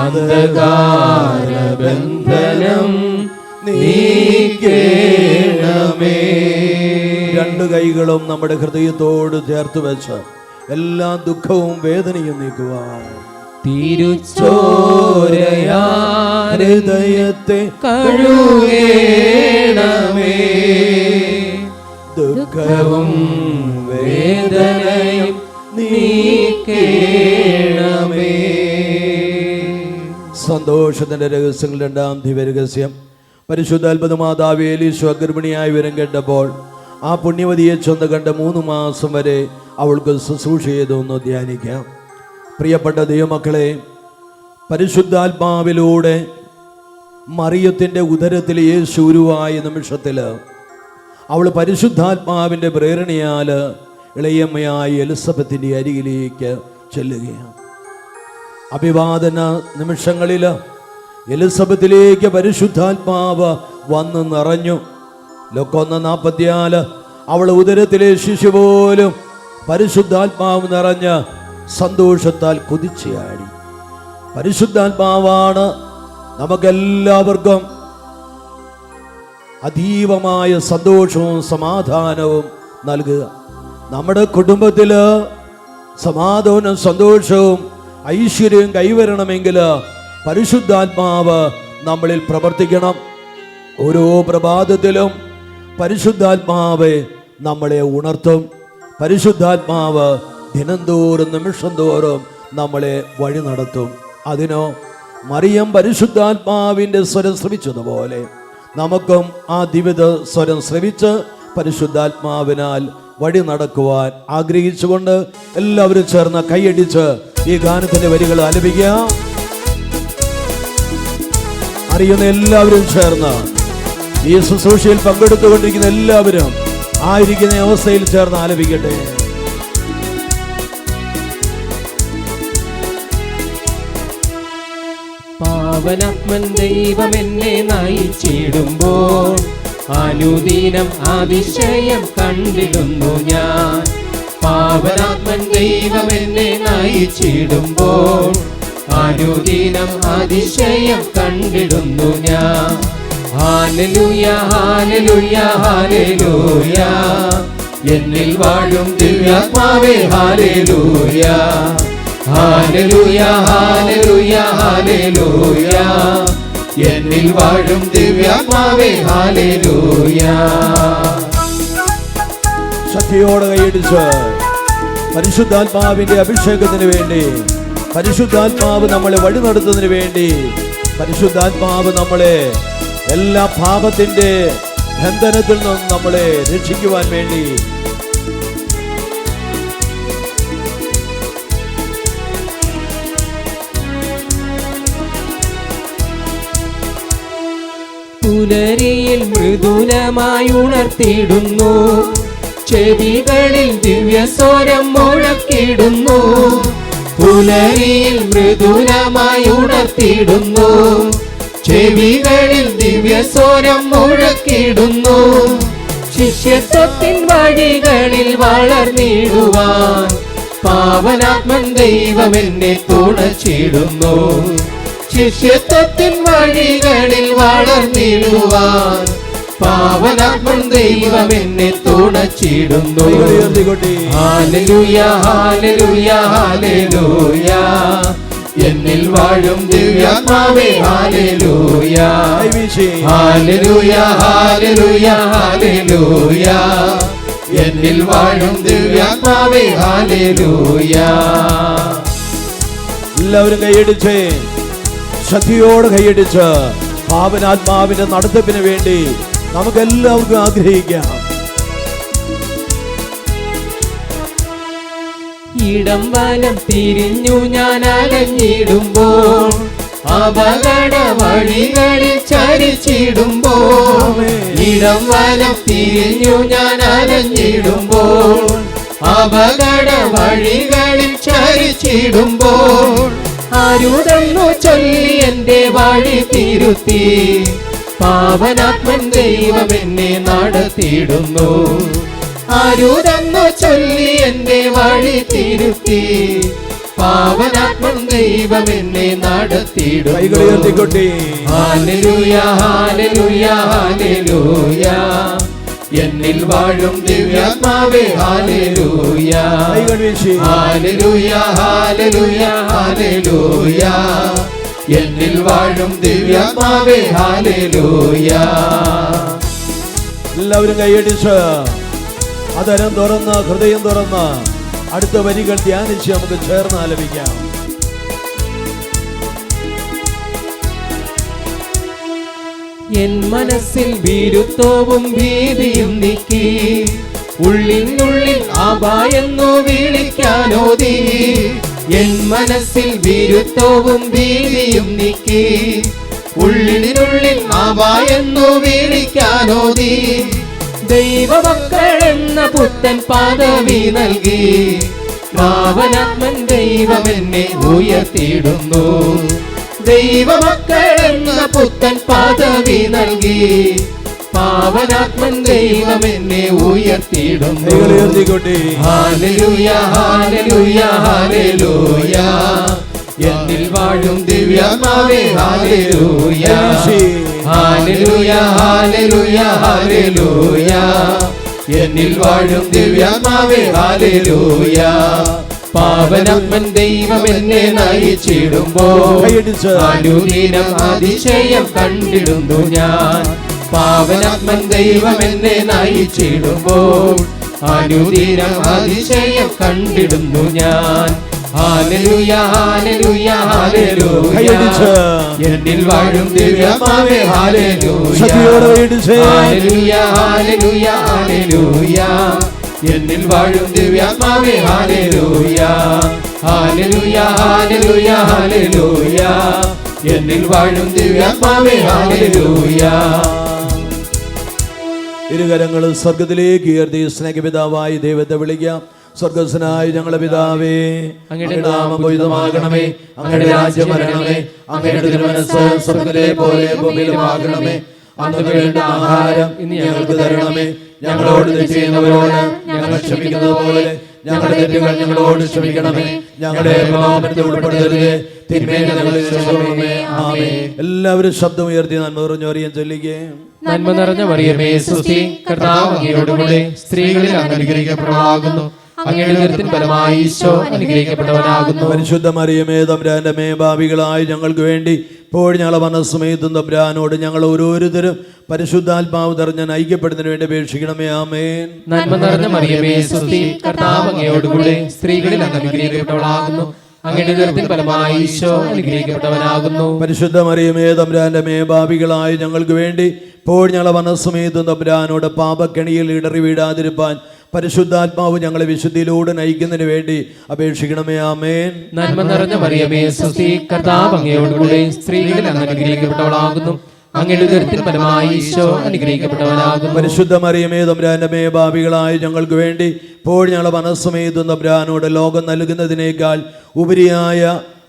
അന്ധകാര ബന്ധനം നീക്കേണമേ. രണ്ടു കൈകളും നമ്മുടെ ഹൃദയത്തോട് ചേർത്ത് വെച്ച് എല്ലാ ദുഃഖവും വേദനയും നീക്കുവാൻ. തിരുച്ചോരയാൽ ഹൃദയത്തെ കഴുകേണമേ, ദുഃഖവും വേദനയും നീക്കേണമേ. സന്തോഷത്തിന്റെ രഹസ്യങ്ങൾ രണ്ടാം ദിവ്യരഹസ്യം. പരിശുദ്ധ അത്ഭുത മാതാവ് എലീശ ഗർഭിണിയായി വരം കേട്ടപ്പോൾ ആ പുണ്യവതിയെ ചൊന്ന് കണ്ട 3 മാസം വരെ അവൾക്ക് ശുശ്രൂഷ ചെയ്തൊന്ന് ധ്യാനിക്കാം. പ്രിയപ്പെട്ട ദൈവമക്കളെ, പരിശുദ്ധാത്മാവിലൂടെ മറിയത്തിൻ്റെ ഉദരത്തിൽ യേശു ഉരുവായ നിമിഷത്തിൽ അവൾ പരിശുദ്ധാത്മാവിൻ്റെ പ്രേരണയാൽ ഇളയമ്മയായ എലിസബത്തിൻ്റെ അരികിലേക്ക് ചെല്ലുകയാണ്. അഭിവാദന നിമിഷങ്ങളിൽ എലിസബത്തിലേക്ക് പരിശുദ്ധാത്മാവ് വന്ന് നിറഞ്ഞു. ലൂക്കാ 1:44 അവൾ ഉദരത്തിലെ ശിശു പോലും പരിശുദ്ധാത്മാവ് നിറഞ്ഞ് സന്തോഷത്താൽ കുതിച്ചാടി. പരിശുദ്ധാത്മാവാണ് നമുക്കെല്ലാവർക്കും അതീവമായ സന്തോഷവും സമാധാനവും നൽകുക. നമ്മുടെ കുടുംബത്തിൽ സമാധാനവും സന്തോഷവും ഐശ്വര്യവും കൈവരണമെങ്കിൽ പരിശുദ്ധാത്മാവ് നമ്മളിൽ പ്രവർത്തിക്കണം. ഓരോ പ്രഭാതത്തിലും പരിശുദ്ധാത്മാവ് നമ്മളെ ഉണർത്തും. പരിശുദ്ധാത്മാവ് ദിനംതോറും നിമിഷം തോറും നമ്മളെ വഴി നടത്തും. അതിനോ മറിയം പരിശുദ്ധാത്മാവിൻ്റെ സ്വരം ശ്രവിച്ചതുപോലെ നമുക്കും ആ ദിവ്യ സ്വരം ശ്രവിച്ച് പരിശുദ്ധാത്മാവിനാൽ വഴി നടക്കുവാൻ ആഗ്രഹിച്ചുകൊണ്ട് എല്ലാവരും ചേർന്ന് കൈയടിച്ച് ഈ ഗാനത്തിന്റെ വരികൾ ആലപിക്കാം. അറിയുന്ന എല്ലാവരും ചേർന്ന് ഈ ശുശ്രൂഷയിൽ പങ്കെടുത്തുകൊണ്ടിരിക്കുന്ന എല്ലാവരും ആയിരിക്കുന്ന അവസ്ഥയിൽ ചേർന്ന് ആലപിക്കട്ടെ. പാവനാത്മൻ ദൈവം എന്നെ നയിച്ചിടുമ്പോൾ അനുദിനം അതിശയം കണ്ടിടുന്നു ഞാൻ. പാവനാത്മൻ ദൈവം എന്നെ നയിച്ചിടുമ്പോൾ അനുദിനം അതിശയം കണ്ടിടുന്നു ഞാൻ. ഹല്ലേലൂയ ഹല്ലേലൂയ ഹല്ലേലൂയ, എന്നിൽ വാഴും ദിവ്യാത്മാവേ ഹല്ലേലൂയ. ഹല്ലേലൂയ ഹല്ലേലൂയ ഹല്ലേലൂയ, എന്നിൽ വാഴും ദിവ്യാത്മാവേ ഹല്ലേലൂയ. ശക്തിയോടെ കൈയടിച്ച് പരിശുദ്ധാത്മാവിന്റെ അഭിഷേകത്തിന് വേണ്ടി, പരിശുദ്ധാത്മാവ് നമ്മളെ വഴി നടത്തുന്നതിന് വേണ്ടി, പരിശുദ്ധാത്മാവ് നമ്മളെ എല്ലാ പാപത്തിന്റെ ബന്ധനത്തിൽ നിന്നും നമ്മളെ രക്ഷിക്കുവാൻ വേണ്ടി പുലരിയിൽ മൃദുലമായി ഉണർത്തിയിടുന്നു, ചെവികളിൽ ദിവ്യസ്വരം മുഴക്കിടുന്നു. പുലരിയിൽ മൃദുലമായി ഉണർത്തിയിടുന്നു, ചെവികളിൽ ദിവ്യസ്വരം മുഴക്കിടുന്നു. ശിഷ്യത്വത്തിൻ വഴികളിൽ വളർന്നിടുവാൻ പാവനാത്മൻ ദൈവം എന്നെ തുണച്ചിടുന്നു. ശിഷ്യത്വത്തിൻ വഴികളിൽ വളർന്നിടുവാൻ പാവനാത്മൻ ദൈവം എന്നെ തുണച്ചിടുന്നു. ഹല്ലേലൂയ ഹല്ലേലൂയ ഹല്ലേലൂയ, എന്നിൽ വാഴും ദിവ്യാത്മാവേ ഹല്ലേലൂയ. ഹല്ലേലൂയ ഹല്ലേലൂയ ഹല്ലേലൂയ, എന്നിൽ വാഴും ദിവ്യാത്മാവേ ഹല്ലേലൂയ. എല്ലാവരും കൈയടിച്ച് ശക്തിയോടെ കൈയടിച്ച് പാവനാത്മാവിന്റെ നടത്തിപ്പിന് വേണ്ടി നമുക്ക് എല്ലാവർക്കും ആഗ്രഹിക്കാം. ഇടം വലം തിരിഞ്ഞു ഞാൻ അലഞ്ഞിടുമ്പോൾ, അപകട വഴികളിൽ ചരിച്ചിടുമ്പോൾ. ഇടം വലം തിരിഞ്ഞു ഞാൻ അലഞ്ഞിടുമ്പോൾ, അപകട വഴികളിൽ ചരിച്ചിടുമ്പോൾ. അരുതെന്നു ചൊല്ലി എന്റെ വഴി തിരുത്തി പാവനാത്മൻ ദൈവം എന്നെ നടത്തിയിടുന്നു. അരുതെന്നു ചൊല്ലി എന്റെ വഴി തിരുത്തി പാവനാത്മൻ ദൈവം എന്നെ നടത്തിയിടുന്നു. ഹല്ലേലൂയ ഹല്ലേലൂയ ഹല്ലേലൂയ, എന്നിൽ വാഴും ദിവ്യാത്മാവേ ഹല്ലേലൂയ. ഹല്ലേലൂയ ഹല്ലേലൂയ ഹല്ലേലൂയ, എന്നിൽ വാഴും ദിവ്യാത്മാവേ ഹല്ലേലൂയ. എല്ലാവരും കൈയടിച്ച് അതരം തുറന്ന് ഹൃദയം തുറന്ന് അടുത്ത വരികൾ ധ്യാനിച്ച് നമുക്ക് ചേർന്ന് ആലപിക്കാം. എൻ മനസ്സിൽ ഭീരുത്വവും ഭീതിയും നീക്കി, ഉള്ളിനുള്ളിൽ അഭയെന്നു വിളിക്കാനോതി. എൻ മനസ്സിൽ വിരുദ്ധവും ഭീതിയും നീക്കി ഉള്ളിനുള്ളിൽ ആവായെന്നു വിളിക്കാനോ നീ ദൈവമക്കൾ എന്ന പുത്തൻ പദവി നൽകി പാവനാത്മൻ ദൈവം എന്നെ ഉയർത്തിയിടുന്നു ദൈവമക്കൾ എന്ന പുത്തൻ പദവി നൽകി പാവനാത്മൻ ദൈവം എന്നെ ഉയർത്തിയിടുന്നു ഹല്ലേലൂയ ഹല്ലേലൂയ ഹല്ലേലൂയ എന്നിൽ വാഴും ദിവ്യാത്മാവേ ഹല്ലേലൂയ ഹല്ലേലൂയ ഹല്ലേലൂയ ഹല്ലേലൂയ എന്നിൽ വാഴും ദിവ്യാത്മാവേ ഹല്ലേലൂയ പാവനാത്മൻ ദൈവം എന്നെ നയിച്ചിടുമ്പോൾ അനുദിനം അതിശയം കണ്ടിടുന്നു ഞാൻ പാവനാത്മൻ ദൈവം എന്നെ നയിച്ചിടുമ്പോൾ അനുദിനം അതിശയം കണ്ടിടുന്നു ഞാൻ ഹല്ലേലൂയ ഹല്ലേലൂയ ഹല്ലേലൂയ എന്നിൽ വാഴും ദിവ്യാത്മാവേ ഹല്ലേലൂയ ഹല്ലേലൂയ ഹല്ലേലൂയ ഹല്ലേലൂയ എന്നിൽ വാഴും ദിവ്യാത്മാവേ ഹല്ലേലൂയ ഹല്ലേലൂയ ഹല്ലേലൂയ ഹല്ലേലൂയ എന്നിൽ വാഴും ദിവ്യാത്മാവേ ഹല്ലേലൂയ. ഇരുകരങ്ങളും സ്വർഗത്തിലേക്ക് ഉയർത്തി സ്നേഹപിതാവായി ദൈവത്തെ വിളിക്കാം. സ്വർഗസ്വനായ ഞങ്ങളുടെ പിതാവേ, അങ്ങയുടെ നാമം പൂജിതമാകണമേ, അങ്ങയുടെ രാജ്യം വരണമേ, അങ്ങയുടെ തിരുമനസ്സ് സ്വർഗ്ഗത്തിലെ പോലെ ഭൂമിയിലുമാകണമേ. അന്ന് വേണ്ട ആഹാരം ഇന്ന് ഞങ്ങൾക്ക് തരണമേ. ഞങ്ങളോട് തെറ്റ് ചെയ്യുന്നവരോട് ഞങ്ങൾ ക്ഷമിക്കുന്നത് പോലെ ഞങ്ങളുടെ തെറ്റുകൾ ഞങ്ങളോട് ക്ഷമിക്കണമേ. ഞങ്ങളുടെ പാപത്തിൽ ഉൾപ്പെടുത്തരുതേ, തിന്മയിൽ ഞങ്ങളെ രക്ഷിക്കണമേ. ആമേൻ. എല്ലാവരും ശബ്ദം ഉയർത്തി നന്മ നിറഞ്ഞോരിയം ചൊല്ലിക്കേ. നന്മ നിറഞ്ഞ മറിയമേ സ്തുതി, കർത്താവ് അങ്ങയോടുകൂടെ സ്ത്രീകളിൽ അങ്ങ് അനുഗ്രഹിക്കപ്പെട്ടവളാകുന്നു, അങ്ങയുടെ ഉദരത്തിൻ ഫലമായി ഈശോ അനുഗ്രഹിക്കപ്പെട്ടവനാകുന്നു. പരിശുദ്ധ മറിയമേ തമ്പുരാന്റെ മേ, പാപികളായ ഞങ്ങൾക്ക് വേണ്ടി ഇപ്പോൾ ഞങ്ങളെ മനസ്സുമേത്തും തമ്പുരാനോട് ഞങ്ങൾ ഓരോരുത്തരും പരിശുദ്ധാത്മാവ് നിറഞ്ഞ ഐക്യപ്പെടുന്നതിന് വേണ്ടി അപേക്ഷിക്കണമേ. ആമേൻ. നന്മ നിറഞ്ഞ മറിയമേ സ്തുതി, കർത്താവ് അങ്ങയോടുകൂടെ സ്ത്രീകളിൽ അങ്ങ് അനുഗ്രഹിക്കപ്പെട്ടവളാകുന്നു, അങ്ങയുടെ ഉദരത്തിൻ ഫലമായി ഈശോ അനുഗ്രഹിക്കപ്പെട്ടവനാകുന്നു. പരിശുദ്ധ മറിയമേ തമ്പുരാന്റെ മേ, പാപികളായ ഞങ്ങൾക്ക് വേണ്ടി ഇപ്പോൾ ഞങ്ങളെ മനസ്സുമേത്തും തമ്പുരാനോട് പാപക്കെണിയിൽ ഇടറി വീഴാതിരുപ്പാൻ പരിശുദ്ധാത്മാവ് ഞങ്ങളെ വിശുദ്ധിയിലൂടെ നയിക്കുന്നതിന് വേണ്ടി അപേക്ഷിക്കണമേ. ആമേൻ. നന്മ നിറഞ്ഞ മറിയമേ സ്തുതി, കർത്താവ് അങ്ങയോടുകൂടെ സ്ത്രീകളിൽ അങ്ങ് അനുഗ്രഹിക്കപ്പെട്ടവളാകുന്നു, അങ്ങയുടെ ഉദരത്തിൻ ഫലമായി ഈശോ അനുഗ്രഹിക്കപ്പെട്ടവനാകുന്നു. പരിശുദ്ധ മറിയമേ തമ്പുരാന്റെ മേ, പാപികളായ ഞങ്ങൾക്ക് വേണ്ടി ഇപ്പോൾ ഞങ്ങളെ മനസ്സുമേത്തും തമ്പുരാനോട് ലോകം നൽകുന്നതിനേക്കാൾ ഉപരിയായ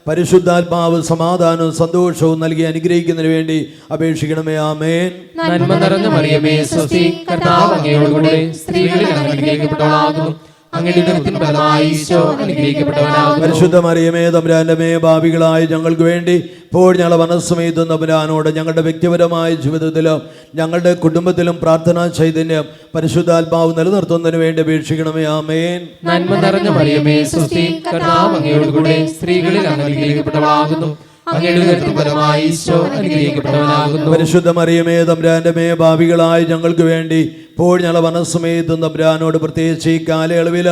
പരിശുദ്ധാത്മാവ് സമാധാനവും സന്തോഷവും നൽകി അനുഗ്രഹിക്കുന്നതിന് വേണ്ടി അപേക്ഷിക്കണമേ. ആമേൻ. നന്മ നിറഞ്ഞ മറിയമേ സ്തുതി, കർത്താവ് അങ്ങയോടുകൂടെ സ്ത്രീകളിൽ അങ്ങ് അനുഗ്രഹിക്കപ്പെട്ടവളാകുന്നു, അങ്ങയുടെ ഉദരത്തിൻ ഫലമായി ഈശോ അനുഗ്രഹിക്കപ്പെട്ടവനാകുന്നു. പരിശുദ്ധ മറിയമേ തമ്പുരാന്റെ മേ, പാപികളായ ഞങ്ങൾക്ക് വേണ്ടി ഇപ്പോൾ ഞങ്ങളെ മനസ്സുമേത്തും തമ്പുരാനോട് ഞങ്ങളുടെ വ്യക്തിപരമായ ജീവിതത്തിലും ഞങ്ങളുടെ കുടുംബത്തിലും പ്രാർത്ഥനാ ചൈതന്യം പരിശുദ്ധാത്മാവ് നിലനിർത്തുന്നതിന് വേണ്ടി അപേക്ഷിക്കണമേ. ആമേൻ. നന്മ നിറഞ്ഞ മറിയമേ സ്തുതി, കർത്താവ് അങ്ങയോടുകൂടെ സ്ത്രീകളിൽ അങ്ങ് അനുഗ്രഹിക്കപ്പെട്ടവളാകുന്നു, അങ്ങയുടെ ഉദരത്തിൻ ഫലമായി ഈശോ അനുഗ്രഹിക്കപ്പെട്ടവനാകുന്നു. പരിശുദ്ധ മറിയമേ തമ്പുരാന്റെ മേ, പാപികളായ ഞങ്ങൾക്ക് വേണ്ടി ഇപ്പോൾ ഞങ്ങളെ മനസ്സുമേത്തും തമ്പുരാനോട് പ്രത്യേകിച്ച് ഈ കാലയളവിൽ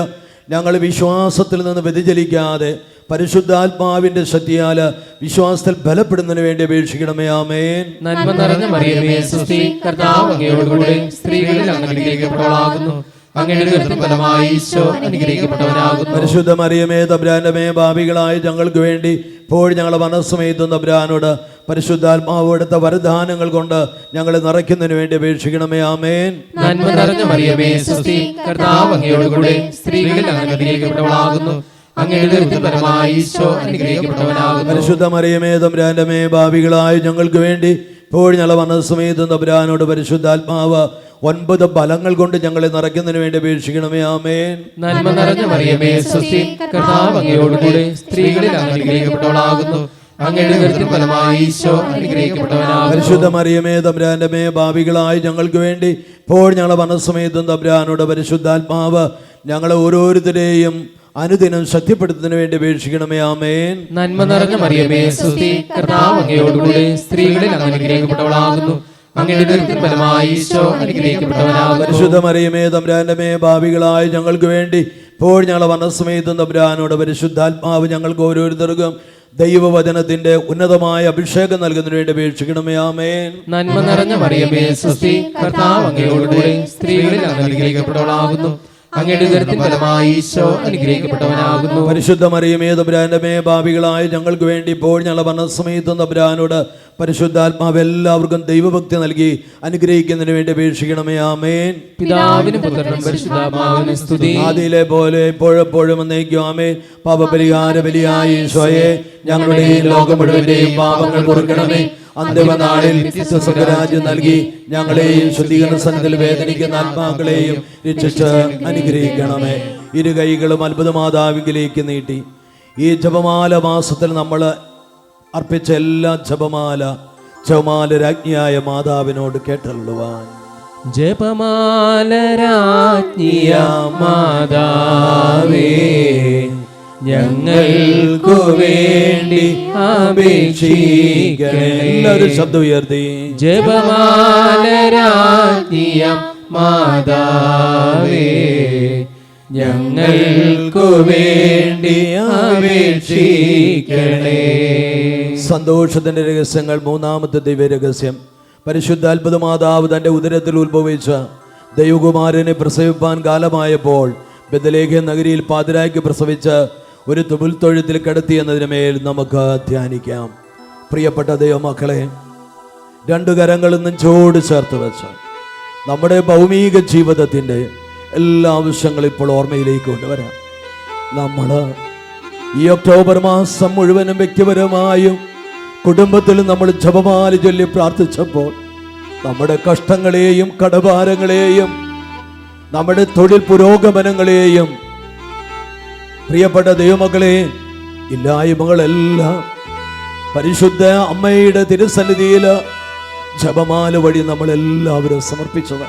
ഞങ്ങൾ വിശ്വാസത്തിൽ നിന്ന് വ്യതിചലിക്കാതെ പരിശുദ്ധാത്മാവിന്റെ ശക്തിയാൽ വിശ്വാസത്തിൽ ബലപ്പെടുന്നതിന് വേണ്ടി അപേക്ഷിക്കണമേ. ആമേൻ. നന്മ നിറഞ്ഞ മറിയമേ സ്തുതി, കർത്താവ് അങ്ങയോടുകൂടെ സ്ത്രീകളിൽ അങ്ങ് അനുഗ്രഹിക്കപ്പെട്ടവളാകുന്നു, അങ്ങയുടെ ഉദരത്തിൻ ഫലമായി ഈശോ അനുഗ്രഹിക്കപ്പെട്ടവനാകുന്നു. പരിശുദ്ധ മറിയമേ തമ്പുരാന്റെ മേ, പാപികളായ ഞങ്ങൾക്ക് വേണ്ടി ഇപ്പോൾ ഞങ്ങളെ മനസ്സുമേത്തും തമ്പുരാനോട് പരിശുദ്ധാത്മാവ് എടുത്ത വരദാനങ്ങൾ കൊണ്ട് ഞങ്ങളെ നിറയ്ക്കുന്നതിന് വേണ്ടി അപേക്ഷിക്കണമേ. ആമേൻ. നന്മ നിറഞ്ഞ മറിയമേ സ്തുതി, കർത്താവ് അങ്ങയോടുകൂടെ സ്ത്രീകളിൽ അങ്ങ് അനുഗ്രഹിക്കപ്പെട്ടവളാകുന്നു, അങ്ങയുടെ ഉദരത്തിൻ ഫലമായി ഈശോ അനുഗ്രഹിക്കപ്പെട്ടവനാകുന്നു. പരിശുദ്ധ മറിയമേ തമ്പുരാന്റെ മേ, പാപികളായ ഞങ്ങൾക്ക് വേണ്ടി ഇപ്പോൾ ഞങ്ങളെ മനസ്സുമേത്തും തമ്പുരാനോട് പരിശുദ്ധാത്മാവ് 9 ഫലങ്ങൾ കൊണ്ട് ഞങ്ങളെ നിറയ്ക്കുന്നതിന് വേണ്ടി അപേക്ഷിക്കണമേ. ആമേൻ. നന്മ നിറഞ്ഞ മറിയമേ സ്തുതി, കർത്താവ് അങ്ങയോടുകൂടെ സ്ത്രീകളിൽ അങ്ങ് അനുഗ്രഹിക്കപ്പെട്ടവളാകുന്നു, അങ്ങയുടെ ഉദരത്തിൻ ഫലമായി ഈശോ അനുഗ്രഹിക്കപ്പെട്ടവനാകുന്നു. പരിശുദ്ധ മറിയമേ തമ്പുരാന്റെ മേ, പാപികളായ ഞങ്ങൾക്ക് വേണ്ടി ഇപ്പോൾ ഞങ്ങളെ മനസ്സുമേത്തും തമ്പുരാനോട് പരിശുദ്ധാത്മാവ് ഞങ്ങളെ ഓരോരുത്തരെയും അനുദിനം ശക്തിപ്പെടുത്തുന്നതിന് വേണ്ടി അപേക്ഷിക്കണമേ. ആമേൻ. നന്മ നിറഞ്ഞ മറിയമേ സ്തുതി, കർത്താവ് അങ്ങയോടുകൂടെ സ്ത്രീകളിൽ അങ്ങ് അനുഗ്രഹിക്കപ്പെട്ടവളാകുന്നു, അങ്ങയുടെ ഉദരത്തിൻ ഫലമായി ഈശോ അനുഗ്രഹിക്കപ്പെട്ടവനാകുന്നു. പരിശുദ്ധ മറിയമേ തമ്പുരാന്റെ മേ, പാപികളായ ഞങ്ങൾക്ക് വേണ്ടി ഇപ്പോൾ ഞങ്ങളെ മനസ്സുമേത്തും തമ്പുരാനോട് പരിശുദ്ധാത്മാവ് ഞങ്ങൾക്ക് ഓരോരുത്തർക്കും ദൈവവചനത്തിന്റെ ഉന്നതമായ അഭിഷേകം നൽകുന്നതിന് വേണ്ടി അപേക്ഷിക്കണമേ. ആമേൻ. നന്മ നിറഞ്ഞ മറിയമേ സ്തുതി, കർത്താവ് അങ്ങയോടുകൂടെ സ്ത്രീകളിൽ അങ്ങ് അനുഗ്രഹിക്കപ്പെട്ടവളാകുന്നു, അങ്ങയുടെ ഉദരത്തിൻ ഫലമായി ഈശോ അനുഗ്രഹിക്കപ്പെട്ടവനാകുന്നു. പരിശുദ്ധ മറിയമേ തമ്പുരാന്റെ മേ, പാപികളായ ഞങ്ങൾക്ക് വേണ്ടി ഇപ്പോൾ ഞങ്ങളുടെ മരണസമയത്തും തമ്പുരാനോട് പരിശുദ്ധാത്മാവ് എല്ലാവർക്കും ദൈവഭക്തി നൽകി അനുഗ്രഹിക്കുന്നതിന് വേണ്ടി അപേക്ഷിക്കണമേ. ആമേൻ. പിതാവിനും പുത്രനും പരിശുദ്ധാത്മാവിനും സ്തുതി. ആദിയിലെ പോലെ എപ്പോഴെപ്പോഴും എന്നേക്കും ആമേൻ. പാപപരിഹാര ബലിയായ ഈശോയെ, ഞങ്ങളുടെയും ലോകം മുഴുവന്റെയും പാപങ്ങൾ പൊറുക്കണമേ. അന്തിമനാളിൽ സ്വർഗ്ഗരാജ്യം നൽകി ഞങ്ങളെയും ശുദ്ധീകരണ സന്നിധിയിൽ വേദനിക്കുന്ന ആത്മാക്കളെയും രക്ഷിച്ച് അനുഗ്രഹിക്കണമേ. ഇരു കൈകളും അത്ഭുതമാതാവിലേക്ക് നീട്ടി ഈ ജപമാല മാസത്തിൽ നമ്മൾ അർപ്പിച്ച എല്ലാ ജപമാല രാജ്ഞിയായ മാതാവിനോട് കേട്ടള്ളുവാൻ. ജപമാല രാജ്ഞിയ മാതാവേ, ഞങ്ങൾക്കു വേണ്ടി അപേക്ഷിക്കണേ. എല്ലാവരും ശബ്ദം ഉയർത്തി. ജപമാല രാജ്ഞിയ മാതാവേ, ഞങ്ങൾക്കു വേണ്ടി അപേക്ഷിക്കണേ. സന്തോഷത്തിന്റെ രഹസ്യങ്ങൾ. മൂന്നാമത്തെ ദിവ്യരഹസ്യം. പരിശുദ്ധ അത്ഭുത മാതാവ് തന്റെ ഉദരത്തിൽ ഉത്ഭവിച്ച ദൈവകുമാരനെ പ്രസവിപ്പാൻ കാലമായപ്പോൾ ബെത്ലഹേം നഗരിയിൽ പാതിരായ്ക്ക് പ്രസവിച്ച ഒരു തുമുൽത്തൊഴുത്തിൽ കിടത്തിയെന്നതിന് മേൽ നമുക്ക് ധ്യാനിക്കാം. പ്രിയപ്പെട്ട ദൈവമക്കളെ, രണ്ടു കരങ്ങളിൽ നെഞ്ചോട് ചേർത്ത് വെച്ച് നമ്മുടെ ഭൗമിക ജീവിതത്തിൻ്റെ എല്ലാ ആവശ്യങ്ങളും ഇപ്പോൾ ഓർമ്മയിലേക്ക് കൊണ്ടുവരാം. നമ്മൾ ഈ ഒക്ടോബർ മാസം മുഴുവനും വ്യക്തിപരമായും കുടുംബത്തിലും നമ്മൾ ജപമാല ചൊല്ലി പ്രാർത്ഥിച്ചപ്പോൾ നമ്മുടെ കഷ്ടങ്ങളെയും കടഭാരങ്ങളെയും നമ്മുടെ തൊഴിൽ പുരോഗമനങ്ങളെയും പ്രിയപ്പെട്ട ദൈവമക്കളെ ഇല്ലായ്മകളെല്ലാം പരിശുദ്ധ അമ്മയുടെ തിരുസന്നിധിയിൽ ജപമാല വഴി നമ്മളെല്ലാവരും സമർപ്പിച്ചത്.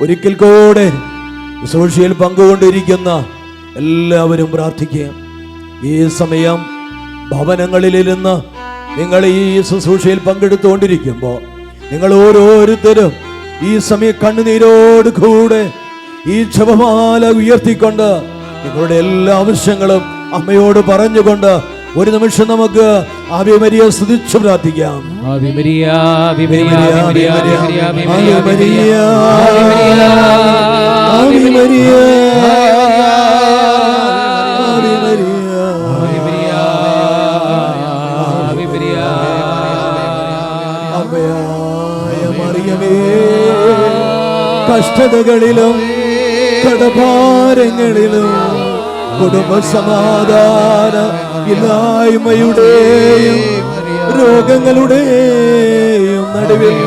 ഒരിക്കൽ കൂടെ ശുശ്രൂഷയിൽ പങ്കുകൊണ്ടിരിക്കുന്ന എല്ലാവരും പ്രാർത്ഥിക്കുക. ഈ സമയം ഭവനങ്ങളിലിരുന്ന് നിങ്ങൾ ഈ ശുശ്രൂഷയിൽ പങ്കെടുത്തുകൊണ്ടിരിക്കുമ്പോൾ നിങ്ങൾ ഓരോരുത്തരും ഈ സമയം കണ്ണുനീരോട് കൂടെ ഈ ജപമാല ഉയർത്തിക്കൊണ്ട് നിങ്ങളുടെ എല്ലാ ആവശ്യങ്ങളും അമ്മയോട് പറഞ്ഞുകൊണ്ട് ഒരു നിമിഷം നമുക്ക് ആവേ മരിയ സ്തുതിച്ചു പ്രാർത്ഥിക്കാം. Ave Maria, Ave Maria, Ave Maria, Ave Maria, Ave Maria, Ave Maria, Ave Maria, Ave Maria, Ave Maria. അമ്മയായ മറിയമേ, കഷ്ടതകളിലും കടഭാരങ്ങളിലും കുടുംബ സമാധാന ഇല്ലായ്മയുടെയും രോഗങ്ങളുടെയും നടുവിൽ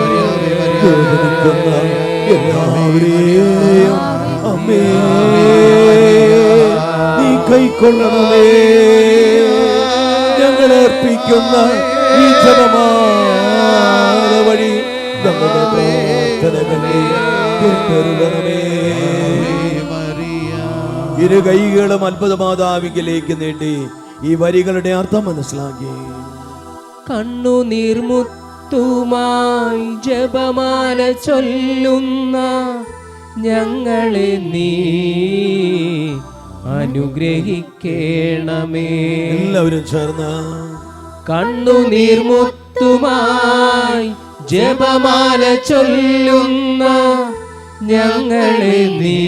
വേദനിക്കുന്ന എല്ലാവരെയും അമ്മേ നീ കൈക്കൊള്ളണമേ. ഞങ്ങൾ അർപ്പിക്കുന്ന ഈ ജപമാല വഴി ഞങ്ങളുടെ പ്രാർത്ഥനകളെ കേട്ടരുളണമേ. ഇരു കൈകളും അത്ഭുത മാതാവിലേക്ക് നീട്ടി ഈ വരികളുടെ അർത്ഥം മനസ്സിലാക്കി. കണ്ണുനീർമുത്തുമായി ജപമാല ചൊല്ലുന്ന ഞങ്ങളെ നീ അനുഗ്രഹിക്കണമേ. എല്ലാവരും ചേർന്ന് കണ്ണുനീർമുത്തുമായി ജപമാല ചൊല്ലുന്ന ഞങ്ങളെ നീ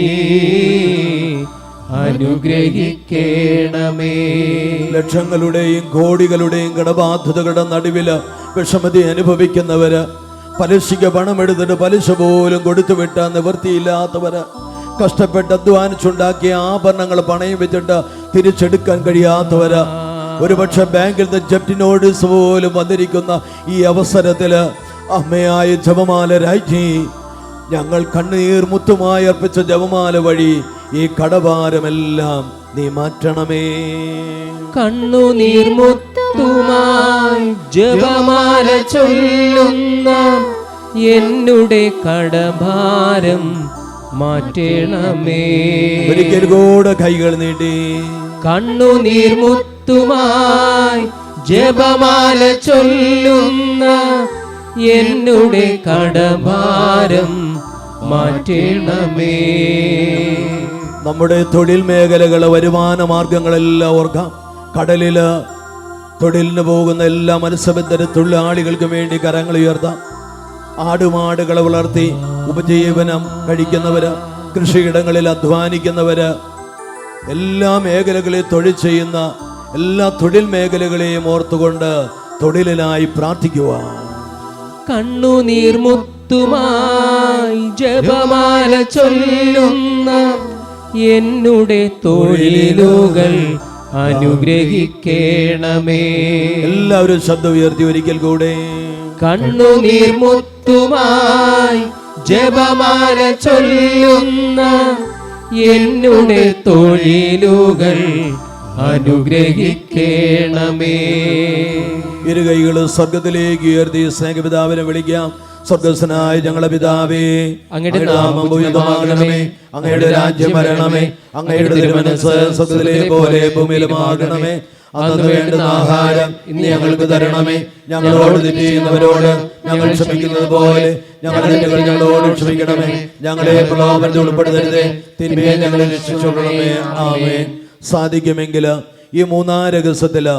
അനുഗ്രഹിക്കണമേ. ലക്ഷങ്ങളുടെയും കോടികളുടെയും കടബാധ്യതകളുടെ നടുവില് വിഷമതി അനുഭവിക്കുന്നവര്, പലിശയ്ക്ക് പണമെടുത്തിട്ട് പലിശ പോലും കൊടുത്തു വിട്ട നിവൃത്തിയില്ലാത്തവര്, കഷ്ടപ്പെട്ട് അധ്വാനിച്ചുണ്ടാക്കിയ ആഭരണങ്ങൾ പണയം വെച്ചിട്ട് തിരിച്ചെടുക്കാൻ കഴിയാത്തവര്, ഒരുപക്ഷെ ബാങ്കിൽ നിന്ന് ജപ്തി നോട്ടീസ് പോലും വന്നിരിക്കുന്ന ഈ അവസരത്തില് അമ്മയായ ജപമാല രാജ്ഞി, ഞങ്ങൾ കണ്ണീർ മുത്തുമായി അർപ്പിച്ച ജപമാല വഴി ഈ കടഭാരമെല്ലാം നീ മാറ്റണമേ. കണ്ണുനീർമുത്തുമായി ജപമാല ചൊല്ലുന്ന എന്നുടെ കടഭാരം മാറ്റണമേ. ഒരിക്കൽ കൂടെ കൈകൾ നീട്ടി. കണ്ണുനീർമുത്തുമായി ജപമാല ചൊല്ലുന്ന എന്നുടെ കടഭാരം മാറ്റണമേ. നമ്മുടെ തൊഴിൽ മേഖലകള്, വരുമാന മാർഗങ്ങളെല്ലാം ഓർക്കാം. കടലില് തൊഴിലിന് പോകുന്ന എല്ലാ മത്സ്യബന്ധന തൊഴിലാളികൾക്ക് വേണ്ടി കരങ്ങൾ ഉയർത്താം. ആടുമാടുകളെ വളർത്തി ഉപജീവനം കഴിക്കുന്നവര്, കൃഷിയിടങ്ങളിൽ അധ്വാനിക്കുന്നവര്, എല്ലാ മേഖലകളിൽ തൊഴിൽ ചെയ്യുന്ന എല്ലാ തൊഴിൽ മേഖലകളെയും ഓർത്തുകൊണ്ട് തൊഴിലിനായി പ്രാർത്ഥിക്കുക. കണ്ണുനീർമുത്തുമായി ജപമാല ചൊല്ലുന്ന എന്നുടെ തൊഴിലുകൾ അനുഗ്രഹിക്കണമേ. എല്ലാവരും ശബ്ദം ഉയർത്തി ഒരിക്കൽ കൂടെ. കണ്ണുനീർമുത്തുമായി ജപമാല ചൊല്ലുന്ന എന്നുടെ തൊഴിലുകൾ അനുഗ്രഹിക്കണമേ. ഇരു കൈകളും സ്വർഗത്തിലേക്ക് ഉയർത്തി സ്നേഹപിതാവിനെ വിളിക്കാം. സ്വർഗസ്വനായ ഞങ്ങളുടെ പിതാവേ, അങ്ങയുടെ നാമം പൂജിതമാകണമേ, അങ്ങയുടെ രാജ്യം വരണമേ, അങ്ങയുടെ തിരുമനസ്സ് സ്വർഗത്തിലെ പോലെ ഭൂമിയിലുമാകണമേ. അന്ന് വേണ്ടുന്ന ആഹാരം ഇന്ന് ഞങ്ങൾക്ക് തരണമേ. ഞങ്ങളോട് തെറ്റ് ചെയ്യുന്നവരോട് ഞങ്ങൾ ക്ഷമിക്കുന്നത് പോലെ ഞങ്ങളുടെ തെറ്റുകൾ ഞങ്ങളോട് ക്ഷമിക്കണമേ. ഞങ്ങളെ പ്രലോഭനത്തിൽ ഉൾപ്പെടുത്തരുതേ, തിന്മയെ ഞങ്ങളെ രക്ഷിച്ചുകൊള്ളണമേ. ആമേൻ. സാധിക്കുമെങ്കിൽ ഈ മൂന്നാം രഹസ്യത്തില്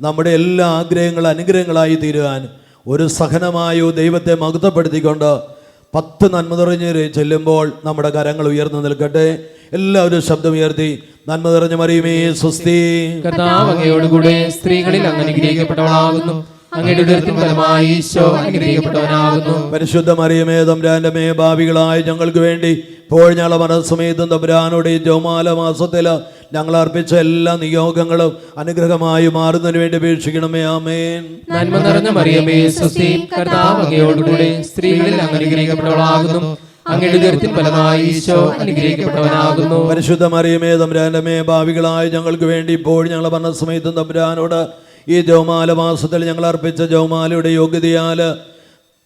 നമ്മുടെ എല്ലാ ആഗ്രഹങ്ങളും അനുഗ്രഹങ്ങളായി തീരുവാൻ ഒരു സഹനമായോ ദൈവത്തെ മഹത്വപ്പെടുത്തിക്കൊണ്ട് 10 നന്മ നിറഞ്ഞ് ചെല്ലുമ്പോൾ നമ്മുടെ കരങ്ങൾ ഉയർന്നു നിൽക്കട്ടെ. എല്ലാവരും ശബ്ദം ഉയർത്തി. നന്മ നിറഞ്ഞ മറിയമേ സ്വസ്തി, കർത്താവ് അങ്ങയോടുകൂടെ സ്ത്രീകളിൽ അങ്ങ് അനുഗ്രഹിക്കപ്പെട്ടവളാകുന്നു, അങ്ങയുടെ ഉദരത്തിൻ ഫലമായി ഈശോ അനുഗ്രഹിക്കപ്പെട്ടവനാകുന്നു. പരിശുദ്ധ മറിയമേ തമ്പുരാന്റെ മേ, ഭാവികളായ ഞങ്ങൾക്ക് വേണ്ടി ഇപ്പോൾ ഞങ്ങളുടെ മനസ്സമേതം തമ്പുരാനോട് ഈ ജപമാല മാസത്തില് ഞങ്ങൾ അർപ്പിച്ച എല്ലാ നിയോഗങ്ങളും അനുഗ്രഹമായി മാറുന്നതിന് വേണ്ടി അപേക്ഷിക്കണമേ. ആമേൻ. നന്മ നിറഞ്ഞ മറിയമേ സ്വസ്തി, കർത്താവ് അങ്ങയോടുകൂടെ സ്ത്രീകളിൽ അങ്ങ് അനുഗ്രഹിക്കപ്പെട്ടവളാകുന്നു, അങ്ങയുടെ ഉദരത്തിൻ ഫലമായി ഈശോ അനുഗ്രഹിക്കപ്പെട്ടവനാകുന്നു. പരിശുദ്ധ മറിയമേ തമ്പുരാന്റെ മേ, ഭാവികളായ ഞങ്ങൾക്ക് വേണ്ടി ഇപ്പോൾ ഞങ്ങളുടെ മനസ്സമേതം തമ്പുരാനോട് ഈ ജപമാല മാസത്തിൽ ഞങ്ങൾ അർപ്പിച്ച ജപമാലയുടെ യോഗ്യതയാല്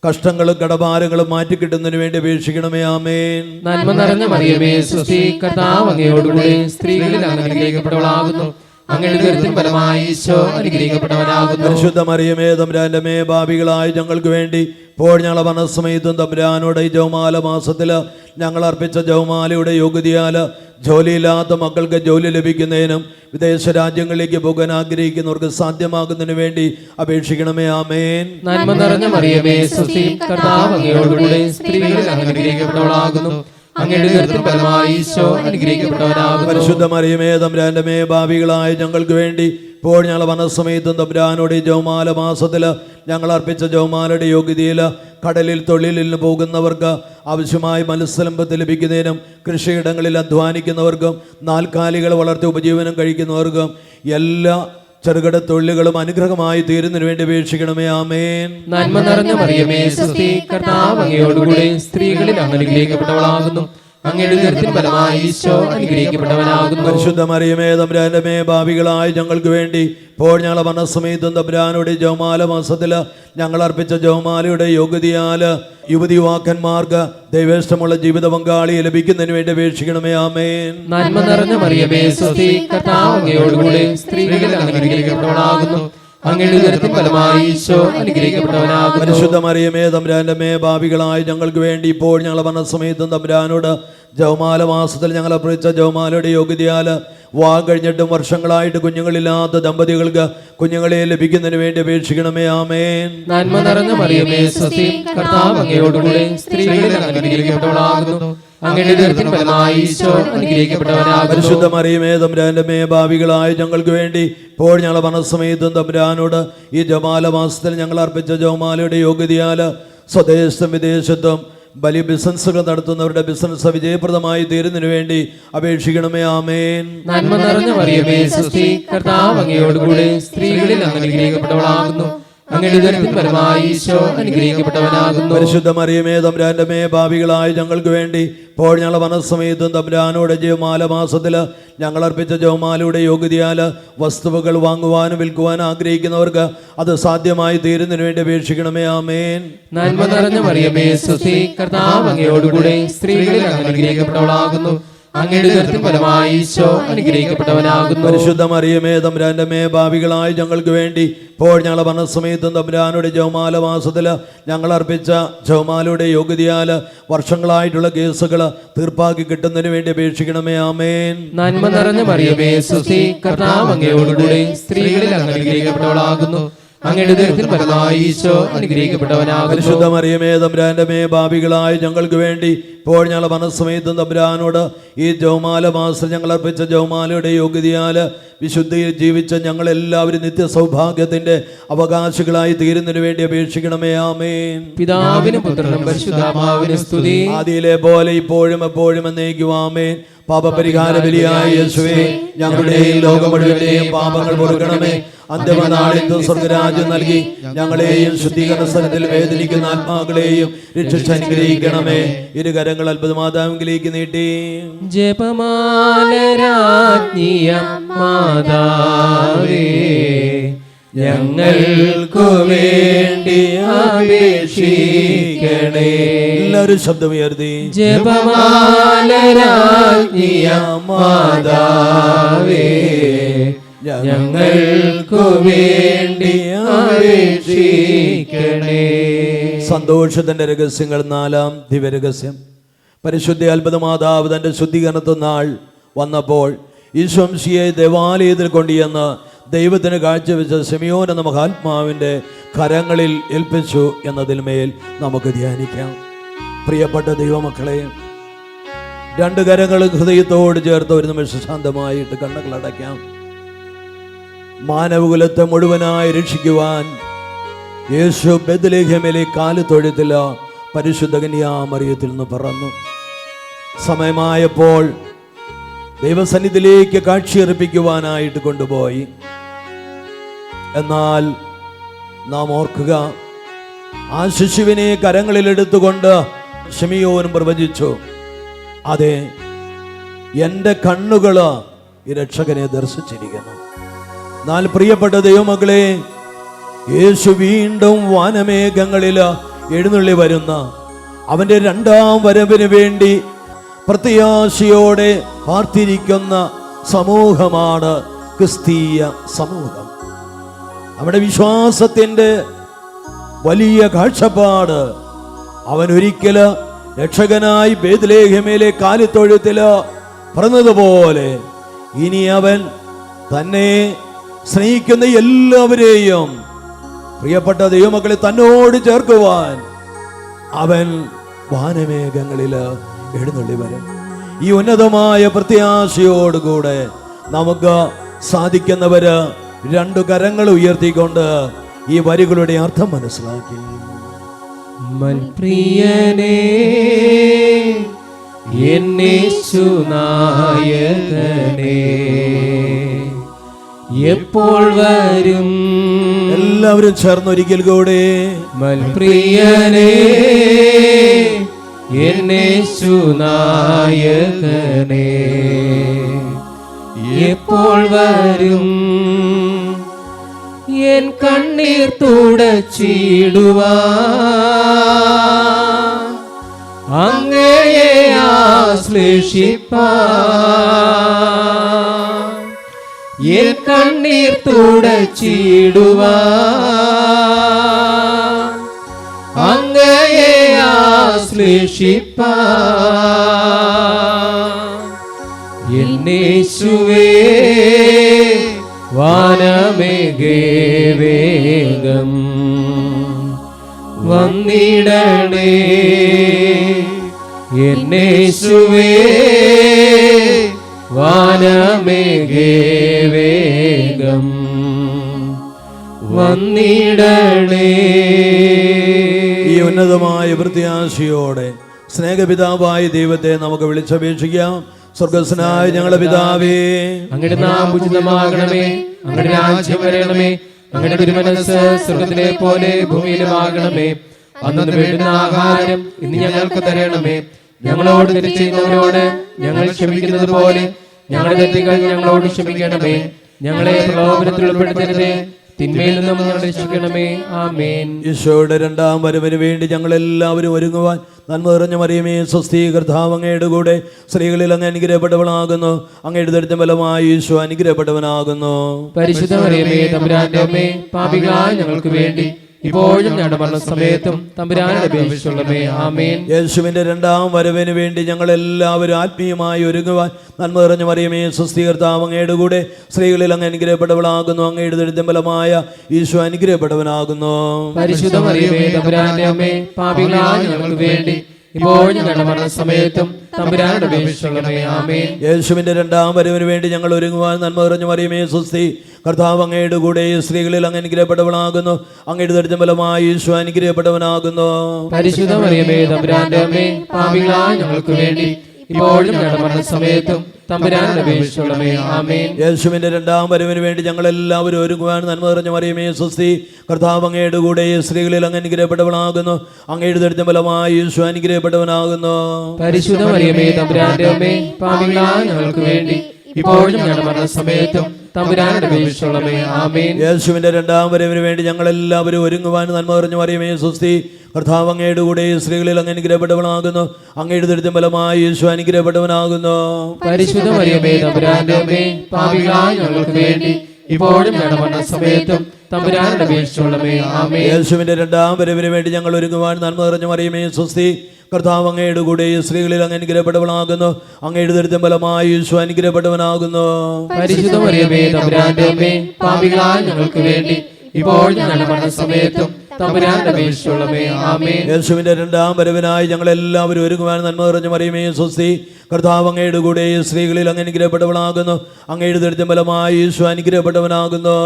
കഷ്ടങ്ങളും കടഭാരങ്ങളും മാറ്റിക്കിട്ടുന്നതിന് വേണ്ടി അപേക്ഷിക്കണമേ. ആമേൻ. നന്മ നിറഞ്ഞ മറിയമേ സ്വസ്തി, കർത്താവ് അങ്ങയോടുകൂടെ സ്ത്രീകളിൽ അങ്ങ് അനുഗ്രഹിക്കപ്പെട്ടവളാകുന്നു, അങ്ങയുടെ ഉദരത്തിൻ ഫലമായി ഈശോ അനുഗ്രഹിക്കപ്പെട്ടവനാകുന്നു. പരിശുദ്ധ മറിയമേ തമ്പുരാന്റെ മേ, ഭാവികളായ ഞങ്ങൾക്ക് വേണ്ടി ഇപ്പോൾ ഞങ്ങളുടെ മനസ്സമേതം തമ്പുരാനോട് ഈ ജപമാല മാസത്തില് ഞങ്ങൾ അർപ്പിച്ച ജപമാലയുടെ യോഗ്യതയാല് ജോലിയില്ലാത്ത മക്കൾക്ക് ജോലി ലഭിക്കുന്നതിനും വിദേശ രാജ്യങ്ങളിലേക്ക് പോകാൻ ആഗ്രഹിക്കുന്നവർക്ക് സാധ്യമാകുന്നതിന് വേണ്ടി അപേക്ഷിക്കണമേ. ആമേൻ. നന്മ നിറഞ്ഞ മറിയമേ സ്വസ്തി, കർത്താവ് അങ്ങയോടുകൂടെ സ്ത്രീകളിൽ അങ്ങ് അനുഗ്രഹിക്കപ്പെട്ടവളാകുന്നു, അങ്ങയുടെ ഉദരത്തിൻ ഫലമായി ഈശോ അനുഗ്രഹിക്കപ്പെട്ടവനാകുന്നു. പരിശുദ്ധ മറിയമേ തമ്പുരാന്റെ മേ, ഭാവികളായ ഞങ്ങൾക്ക് വേണ്ടി ഇപ്പോൾ ഞങ്ങളുടെ മനസ്സമേതം തമ്പുരാനോട് ഈ ജപമാല മാസത്തില് ഞങ്ങൾ അർപ്പിച്ച ജപമാലയുടെ യോഗ്യതയില് കടലിൽ തൊഴിലിന് പോകുന്നവർക്ക് ആവശ്യമായ മത്സ്യസമ്പത്ത് ലഭിക്കുന്നതിനും കൃഷിയിടങ്ങളിൽ അധ്വാനിക്കുന്നവർക്കും നാൽക്കാലികൾ വളർത്തി ഉപജീവനം കഴിക്കുന്നവർക്കും എല്ലാ ചെറുകിട തൊഴിലുകളും അനുഗ്രഹമായി തീരുന്നതിന് വേണ്ടി അപേക്ഷിക്കണമേ. ആമേൻ. നന്മ നിറഞ്ഞ മറിയമേ സ്വസ്തി, കർത്താവ് അങ്ങയോടുകൂടെ സ്ത്രീകളിൽ അങ്ങ് അനുഗ്രഹിക്കപ്പെട്ടവളാകുന്നു, അങ്ങയുടെ ഉദരത്തിൻ ഫലമായി ഈശോ അനുഗ്രഹിക്കപ്പെട്ടവനാകുന്നു. പരിശുദ്ധ മറിയമേ തമ്പുരാന്റെ മേ, ഭാവികളായ ഞങ്ങൾക്ക് വേണ്ടി ഇപ്പോൾ ഞങ്ങളുടെ മനസ്സമേതം തമ്പുരാനോട് ജപമാല മാസത്തില് ഞങ്ങൾ അർപ്പിച്ച ജപമാലയുടെ യോഗ്യതയാല് യുവതി യുവാക്കന്മാർക്ക് ദൈവേഷ്ടമുള്ള ജീവിത പങ്കാളിയെ ലഭിക്കുന്നതിന് വേണ്ടി അപേക്ഷിക്കണമേ. ആമേൻ. നന്മ നിറഞ്ഞ മറിയമേ സ്വസ്തി, കർത്താവ് അങ്ങയോടുകൂടെ സ്ത്രീകളിൽ അങ്ങ് അനുഗ്രഹിക്കപ്പെട്ടവളാകുന്നു, അങ്ങയുടെ ഉദരത്തിൻ ഫലമായി ഈശോ അനുഗ്രഹിക്കപ്പെട്ടവനാകുന്നു. പരിശുദ്ധ മറിയമേ തമ്പുരാന്റെ മേ, ഭാവികളായ ഞങ്ങൾക്ക് വേണ്ടി ഇപ്പോൾ ഞങ്ങളുടെ മനസ്സമേതം തമ്പുരാനോട് ജപമാല മാസത്തിൽ ഞങ്ങൾ അർപ്പിച്ച ജപമാലയുടെ യോഗ്യതയാല് വിവാഹം കഴിഞ്ഞിട്ടും വർഷങ്ങളായിട്ട് കുഞ്ഞുങ്ങളില്ലാത്ത ദമ്പതികൾക്ക് കുഞ്ഞുങ്ങളെ ലഭിക്കുന്നതിന് വേണ്ടി അപേക്ഷിക്കണമേ. ആമേൻ. നന്മ നിറഞ്ഞ മറിയമേ സ്വസ്തി, കർത്താവ് അങ്ങയോടുകൂടെ സ്ത്രീകളിൽ അങ്ങ് അനുഗ്രഹിക്കപ്പെട്ടവളാകുന്നു, അങ്ങയുടെ ഉദരത്തിൻ ഫലമായി ഈശോ അനുഗ്രഹിക്കപ്പെട്ടവനാകുന്നു. പരിശുദ്ധ മറിയമേ തമ്പുരാന്റെ മേ, ഭാവികളായ ഞങ്ങൾക്ക് വേണ്ടി ഇപ്പോൾ ഞങ്ങളുടെ മനസ്സമേതം തമ്പുരാനോട് ഈ ജപമാല മാസത്തിൽ ഞങ്ങൾ അർപ്പിച്ച ജപമാലയുടെ യോഗ്യതയാല് സ്വദേശത്തും വിദേശത്തും വലിയ ബിസിനസ്സുകൾ നടത്തുന്നവരുടെ ബിസിനസ് വിജയപ്രദമായി തീരുന്നതിന് വേണ്ടി അപേക്ഷിക്കണമേ. ആമേൻ. നന്മ നിറഞ്ഞ മറിയമേ സ്വസ്തി, കർത്താവ് അങ്ങയോടുകൂടെ സ്ത്രീകളിൽ അങ്ങ് അനുഗ്രഹിക്കപ്പെട്ടവളാകുന്നു, അങ്ങയുടെ ഉദരത്തിൻ ഫലമായി ഈശോ അനുഗ്രഹിക്കപ്പെട്ടവനാകുന്നു. പരിശുദ്ധ മറിയമേ തമ്പുരാന്റെ മേ, ഭാവികളായ ഞങ്ങൾക്ക് വേണ്ടി ഇപ്പോൾ ഞങ്ങളുടെ മനസ്സമേതം തമ്പുരാനോട് ജപമാല മാസത്തില് ഞങ്ങൾ അർപ്പിച്ച ജപമാലയുടെ യോഗ്യതയാല് വസ്തുവകൾ വാങ്ങുവാനും വിൽക്കുവാനും ആഗ്രഹിക്കുന്നവർക്ക് അത് സാധ്യമായി തീരുന്നതിന് വേണ്ടി അപേക്ഷിക്കണമേ. ആമേൻ. നന്മ നിറഞ്ഞ മറിയമേ സ്വസ്തി, കർത്താവ് അങ്ങയോടുകൂടെ സ്ത്രീകളിൽ അങ്ങ് അനുഗ്രഹിക്കപ്പെട്ടവളാകുന്നു, അങ്ങയുടെ ഉദരത്തിൻ ഫലമായി ഈശോ അനുഗ്രഹിക്കപ്പെട്ടവനാകുന്നു. പരിശുദ്ധ മറിയമേ തമ്പുരാന്റെ മേ, ഭാവികളായ ഞങ്ങൾക്ക് വേണ്ടി ഇപ്പോൾ ഞങ്ങളുടെ മനസ്സമേതം തമ്പുരാനോട് ജപമാല മാസത്തില് ഞങ്ങൾ അർപ്പിച്ച ജപമാലയുടെ യോഗ്യതയാല് വർഷങ്ങളായിട്ടുള്ള കേസുകൾ തീർപ്പാക്കി കിട്ടുന്നതിന് വേണ്ടി അപേക്ഷിക്കണമേ. ആമേൻ. നന്മ നിറഞ്ഞ മറിയമേ സ്വസ്തി, കർത്താവ് അങ്ങയോടുകൂടെ സ്ത്രീകളിൽ അങ്ങ് അനുഗ്രഹിക്കപ്പെട്ടവളാകുന്നു, അങ്ങയുടെ ഉദരത്തിൻ ഫലമായി ഈശോ അനുഗ്രഹിക്കപ്പെട്ടവനാകുന്നു. പരിശുദ്ധ മറിയമേ തമ്പുരാന്റെ മേ പാപികളായ ഞങ്ങൾക്ക് വേണ്ടി ഇപ്പോൾ ഞങ്ങളുടെ മനസ്സമേതം തമ്പുരാനോട് ഈ ജൗമാല മാസം ഞങ്ങൾ അർപ്പിച്ച ജൗമാലയുടെ യോഗ്യതയാൽ വിശുദ്ധിയിൽ ജീവിച്ച ഞങ്ങളെല്ലാവരും നിത്യ സൗഭാഗ്യത്തിന്റെ അവകാശികളായി തീരുന്നതിന് വേണ്ടി അപേക്ഷിക്കണമേ. ആമേൻ. പിതാവിനും പുത്രനും പരിശുദ്ധാത്മാവിനും സ്തുതി. ആദിയിലെ പോലെ ഇപ്പോഴും എപ്പോഴും എന്നേക്കും ആമേൻ. പാപപരിഹാര ബലിയായ യേശുവേ, ഞങ്ങളുടെയും ലോകം മുഴുവന്റെയും പാപങ്ങൾ പൊറുക്കണമേ. അന്ത്യനാളിൽ സ്വർഗരാജ്യം നൽകി ഞങ്ങളെയും ശുദ്ധീകരണ സ്ഥലത്തിൽ വേദനിക്കുന്ന ആത്മാക്കളെയും രക്ഷിച്ച് അനുഗ്രഹിക്കണമേ. ഇരുകരങ്ങൾ അത്ഭുതമാതാവിലേക്ക് നീട്ടി. ജപമാലരാജ്ഞിയം മാതാവേ, ഞങ്ങൾക്കു വേണ്ടി അപേക്ഷിക്കണേ. എല്ലാവരും ശബ്ദമുയർത്തി. ജപമാലരാജ്ഞിയം മാതാവേ, ഞങ്ങൾക്കു വേണ്ടി അപേക്ഷിക്കണേ. സന്തോഷത്തിന്റെ രഹസ്യങ്ങൾ. നാലാം ദിവ്യരഹസ്യം. പരിശുദ്ധ അത്ഭുതമാതാവ് തന്റെ ശുദ്ധീകരണ നാൾ വന്നപ്പോൾ ഈശോംശിയെ ദേവാലയത്തിൽ കൊണ്ടുചെന്ന് ദൈവത്തിന് കാഴ്ചവെച്ച ശിമയോൻ എന്ന മഹാത്മാവിൻ്റെ കരങ്ങളിൽ ഏൽപ്പിച്ചു എന്നതിന്മേൽ നമുക്ക് ധ്യാനിക്കാം. പ്രിയപ്പെട്ട ദൈവമക്കളെ, രണ്ട് കരങ്ങളും ഹൃദയത്തോട് ചേർത്ത് ഒരു നിമിഷം ശാന്തമായിട്ട് കണ്ണുകൾ അടയ്ക്കാം. മാനവകുലത്തെ മുഴുവനായി രക്ഷിക്കുവാൻ യേശു ബെത്ലഹേമിലെ കാലിത്തൊഴുത്തില പരിശുദ്ധ കന്യാമറിയത്തിൽ നിന്ന് പറന്നു. സമയമായപ്പോൾ ദൈവസന്നിധിയിലേക്ക് കാഴ്ചയർപ്പിക്കുവാനായിട്ട് കൊണ്ടുപോയി. എന്നാൽ നാം ഓർക്കുക, ആ ശിശുവിനെ കരങ്ങളിലെടുത്തുകൊണ്ട് ശിമയോൻ പ്രവചിച്ചു, അതെ, എൻ്റെ കണ്ണുകൾ ഈ രക്ഷകനെ ദർശിച്ചിരിക്കുന്നു. എന്നാൽ പ്രിയപ്പെട്ട ദൈവമക്കളെ, യേശു വീണ്ടും വാനമേഘങ്ങളിൽ എഴുന്നള്ളി വരുന്ന അവൻ്റെ രണ്ടാം വരവിന് വേണ്ടി പ്രത്യാശയോടെ പാർത്തിരിക്കുന്ന സമൂഹമാണ് ക്രിസ്തീയ സമൂഹം. നമ്മുടെ വിശ്വാസത്തിൻ്റെ വലിയ കാഴ്ചപ്പാട്, അവൻ ഒരിക്കൽ രക്ഷകനായി ബേത്ലഹേമിലെ കാലിത്തൊഴുത്തിൽ പറഞ്ഞതുപോലെ ഇനി അവൻ തന്നെ സ്നേഹിക്കുന്ന എല്ലാവരെയും, പ്രിയപ്പെട്ട ദൈവമക്കളെ, തന്നോട് ചേർക്കുവാൻ അവൻ വാനമേഘങ്ങളിൽ എഴുന്നള്ളി വരും. ഈ ഉന്നതമായ പ്രത്യാശയോടുകൂടെ നമുക്ക് സാധിക്കുന്നവര് രണ്ടു കരങ്ങൾ ഉയർത്തിക്കൊണ്ട് ഈ വരികളുടെ അർത്ഥം മനസ്സിലാക്കി. മൽപ്രിയനേ യേശുനായകനേ, എപ്പോൾ വരും? എല്ലാവരും ചേർന്നൊരിക്കൽ കൂടെ. മൽപ്രിയനേ യേശുനായകനേ, എപ്പോൾ വരും? എൻ കണ്ണീർ തുടച്ചിടുവാൻ, അങ്ങയെ ആശ്ലേഷിപ്പാൻ, എൻ കണ്ണീർ തുടച്ചിടുവാൻ, അങ്ങയെ ആശ്ലേഷിപ്പാൻ, എന്നേശുവേ വാനമേഘേ വേഗം വന്നിടണേ. എന്നേശുവേ വാനമേഘേ വേഗം വന്നിടണേ. ഈ ഉന്നതമായ പ്രത്യാശയോടെ സ്നേഹപിതാവായ ദൈവത്തെ നമുക്ക് വിളിച്ചപേക്ഷിക്കാം. സ്വർഗസ്നായ ഞങ്ങളുടെ പിതാവേ, അങ്ങയുടെ നാമം ഉചിതമാകണമേ, അങ്ങയുടെ രാജ്യം വരണമേ, അങ്ങയുടെ തിരുമനസ്സ് സ്വർഗത്തിലെ പോലെ ഭൂമിയിലുമാകണമേ. അന്നു വേണ്ടുന്ന ആഹാരം ഇന്ന് ഞങ്ങൾക്ക് തരണമേ. ഞങ്ങളോട് തെറ്റ് ചെയ്യുന്നവരോട് ഞങ്ങൾ ക്ഷമിക്കുന്നത് പോലെ ഞങ്ങളുടെ തെറ്റുകൾ ഞങ്ങളോട് ക്ഷമിക്കണമേ. ഞങ്ങളെ പ്രലോഭനത്തിൽ ഉൾപ്പെടുത്തരുതേ, തിന്മയിൽ നിന്നും ഞങ്ങളെ രക്ഷിക്കണമേ. ആമേൻ. ഈശോയുടെ രണ്ടാം വരവിന് വേണ്ടി ഞങ്ങളെല്ലാവരും ഒരുങ്ങുവാൻ നന്മ നിറഞ്ഞ മറിയമേ സ്വസ്തി, കർത്താവ് അങ്ങയുടെ കൂടെ സ്ത്രീകളിൽ അങ്ങ് അനുഗ്രഹപ്പെട്ടവനാകുന്നു. അങ്ങയുടെ ദരിദ്രം ഫലമായി ഈശോ അനുഗ്രഹപ്പെട്ടവനാകുന്നു. പരിശുദ്ധ മറിയമേ തമ്പുരാന്റെ അമ്മേ, പാപികളായ ഞങ്ങൾക്ക് വേണ്ടി ഇപ്പോഴും ഞങ്ങളുടെ മരണസമയത്തും തമ്പുരാനോട് അപേക്ഷിച്ചുകൊള്ളണമേ. ആമേൻ. യേശുവിന്റെ രണ്ടാം വരവിന് വേണ്ടി ഞങ്ങൾ എല്ലാവരും ആത്മീയമായി ഒരുങ്ങുവാൻ നന്മ നിറഞ്ഞ മറിയമേ സ്വസ്തി, കർത്താവ് അങ്ങയുടെ കൂടെ സ്ത്രീകളിൽ അങ്ങ് അനുഗ്രഹപ്പെട്ടവളാകുന്നു. അങ്ങയുടെ ദുരിതംബലമായ ഈശോ അനുഗ്രഹപ്പെട്ടവനാകുന്നു. പരിശുദ്ധ മറിയമേ തമ്പുരാന്റെ അമ്മേ, പാപികളായ ഞങ്ങൾക്ക് വേണ്ടി ഇപ്പോഴും ഞങ്ങളുടെ മരണസമയത്തും തമ്പുരാനോട് അപേക്ഷിച്ചുകൊള്ളണമേ. ആമേൻ. യേശുവിന്റെ രണ്ടാം വരവിന് വേണ്ടി ഞങ്ങൾ ഒരുങ്ങുവാൻ നന്മ നിറഞ്ഞ മറിയമേ സ്വസ്തി, കർത്താവ് അങ്ങയുടെ കൂടെ സ്ത്രീകളിൽ അങ്ങ് അനുഗ്രഹപ്പെട്ടവളാകുന്നു. അങ്ങയുടെ ദുരിതംബലമായ ഈശോ അനുഗ്രഹപ്പെട്ടവനാകുന്നു. പരിശുദ്ധ മറിയമേ തമ്പുരാന്റെ അമ്മേ, പാപികളായ ഞങ്ങൾക്ക് വേണ്ടി ഇപ്പോഴും ഞങ്ങളുടെ മരണസമയത്തും തമ്പുരാനോട് അപേക്ഷിച്ചുകൊള്ളണമേ. ആമേൻ. യേശുവിന്റെ രണ്ടാം വരവിന് വേണ്ടി ഞങ്ങൾ എല്ലാവരും ഒരുങ്ങുവാൻ നന്മ നിറഞ്ഞ മറിയമേ സ്വസ്തി, കർത്താവ് അങ്ങയുടെ കൂടെ സ്ത്രീകളിൽ അങ്ങ് അനുഗ്രഹപ്പെട്ടവളാകുന്നു. അങ്ങയുടെ ദുരിതംബലമായ ഈശോ അനുഗ്രഹപ്പെട്ടവനാകുന്നു. പരിശുദ്ധ മറിയമേ തമ്പുരാന്റെ അമ്മേ, പാപികളായ ഞങ്ങൾക്ക് വേണ്ടി ഇപ്പോഴും ഞങ്ങളുടെ മരണസമയത്തും തമ്പുരാനോട് അപേക്ഷിച്ചുകൊള്ളണമേ. ആമേൻ. യേശുവിന്റെ രണ്ടാം വരവിന് വേണ്ടി ഞങ്ങൾ എല്ലാവരും ഒരുങ്ങുവാൻ നന്മ നിറഞ്ഞ മറിയമേ സ്വസ്തി, കർത്താവ് അങ്ങയുടെ കൂടെ സ്ത്രീകളിൽ അങ്ങ് അനുഗ്രഹപ്പെട്ടവളാകുന്നു. അങ്ങയുടെ ദുരിതംബലമായ ഈശോ അനുഗ്രഹപ്പെട്ടവനാകുന്നു. പരിശുദ്ധ മറിയമേ തമ്പുരാന്റെ അമ്മേ, പാപികളായ ഞങ്ങൾക്ക് വേണ്ടി ഇപ്പോഴും ഞങ്ങളുടെ മരണസമയത്തും തമ്പുരാനോട് അപേക്ഷിച്ചുകൊള്ളണമേ. ആമേൻ. യേശുവിന്റെ രണ്ടാം വരവിന് വേണ്ടി ഞങ്ങൾ ഒരുങ്ങുവാൻ നന്മ നിറഞ്ഞ മറിയമേ സ്വസ്തി, കർത്താവ് അങ്ങയുടെ കൂടെ സ്ത്രീകളിൽ അങ്ങ് അനുഗ്രഹപ്പെട്ടവളാകുന്നു. അങ്ങയുടെ ദുരിതംബലമായ ഈശോ അനുഗ്രഹപ്പെട്ടവനാകുന്നു. പരിശുദ്ധ മറിയമേ തമ്പുരാന്റെ അമ്മേ, പാപികളായ ഞങ്ങൾക്ക് വേണ്ടി ഇപ്പോഴും ഞങ്ങളുടെ മരണസമയത്തും തമ്പുരാനോട് അപേക്ഷിച്ചുകൊള്ളണമേ. ആമേൻ. യേശുവിന്റെ രണ്ടാം വരവിനായി ഞങ്ങൾ എല്ലാവരും ഒരുങ്ങുവാൻ നന്മ നിറഞ്ഞ മറിയമേ സ്വസ്തി, കർത്താവ് അങ്ങയുടെ കൂടെ സ്ത്രീകളിൽ അങ്ങ് അനുഗ്രഹപ്പെട്ടവളാകുന്നു. അങ്ങയുടെ ദുരിതംബലമായ ഈശോ അനുഗ്രഹപ്പെട്ടവനാകുന്നു.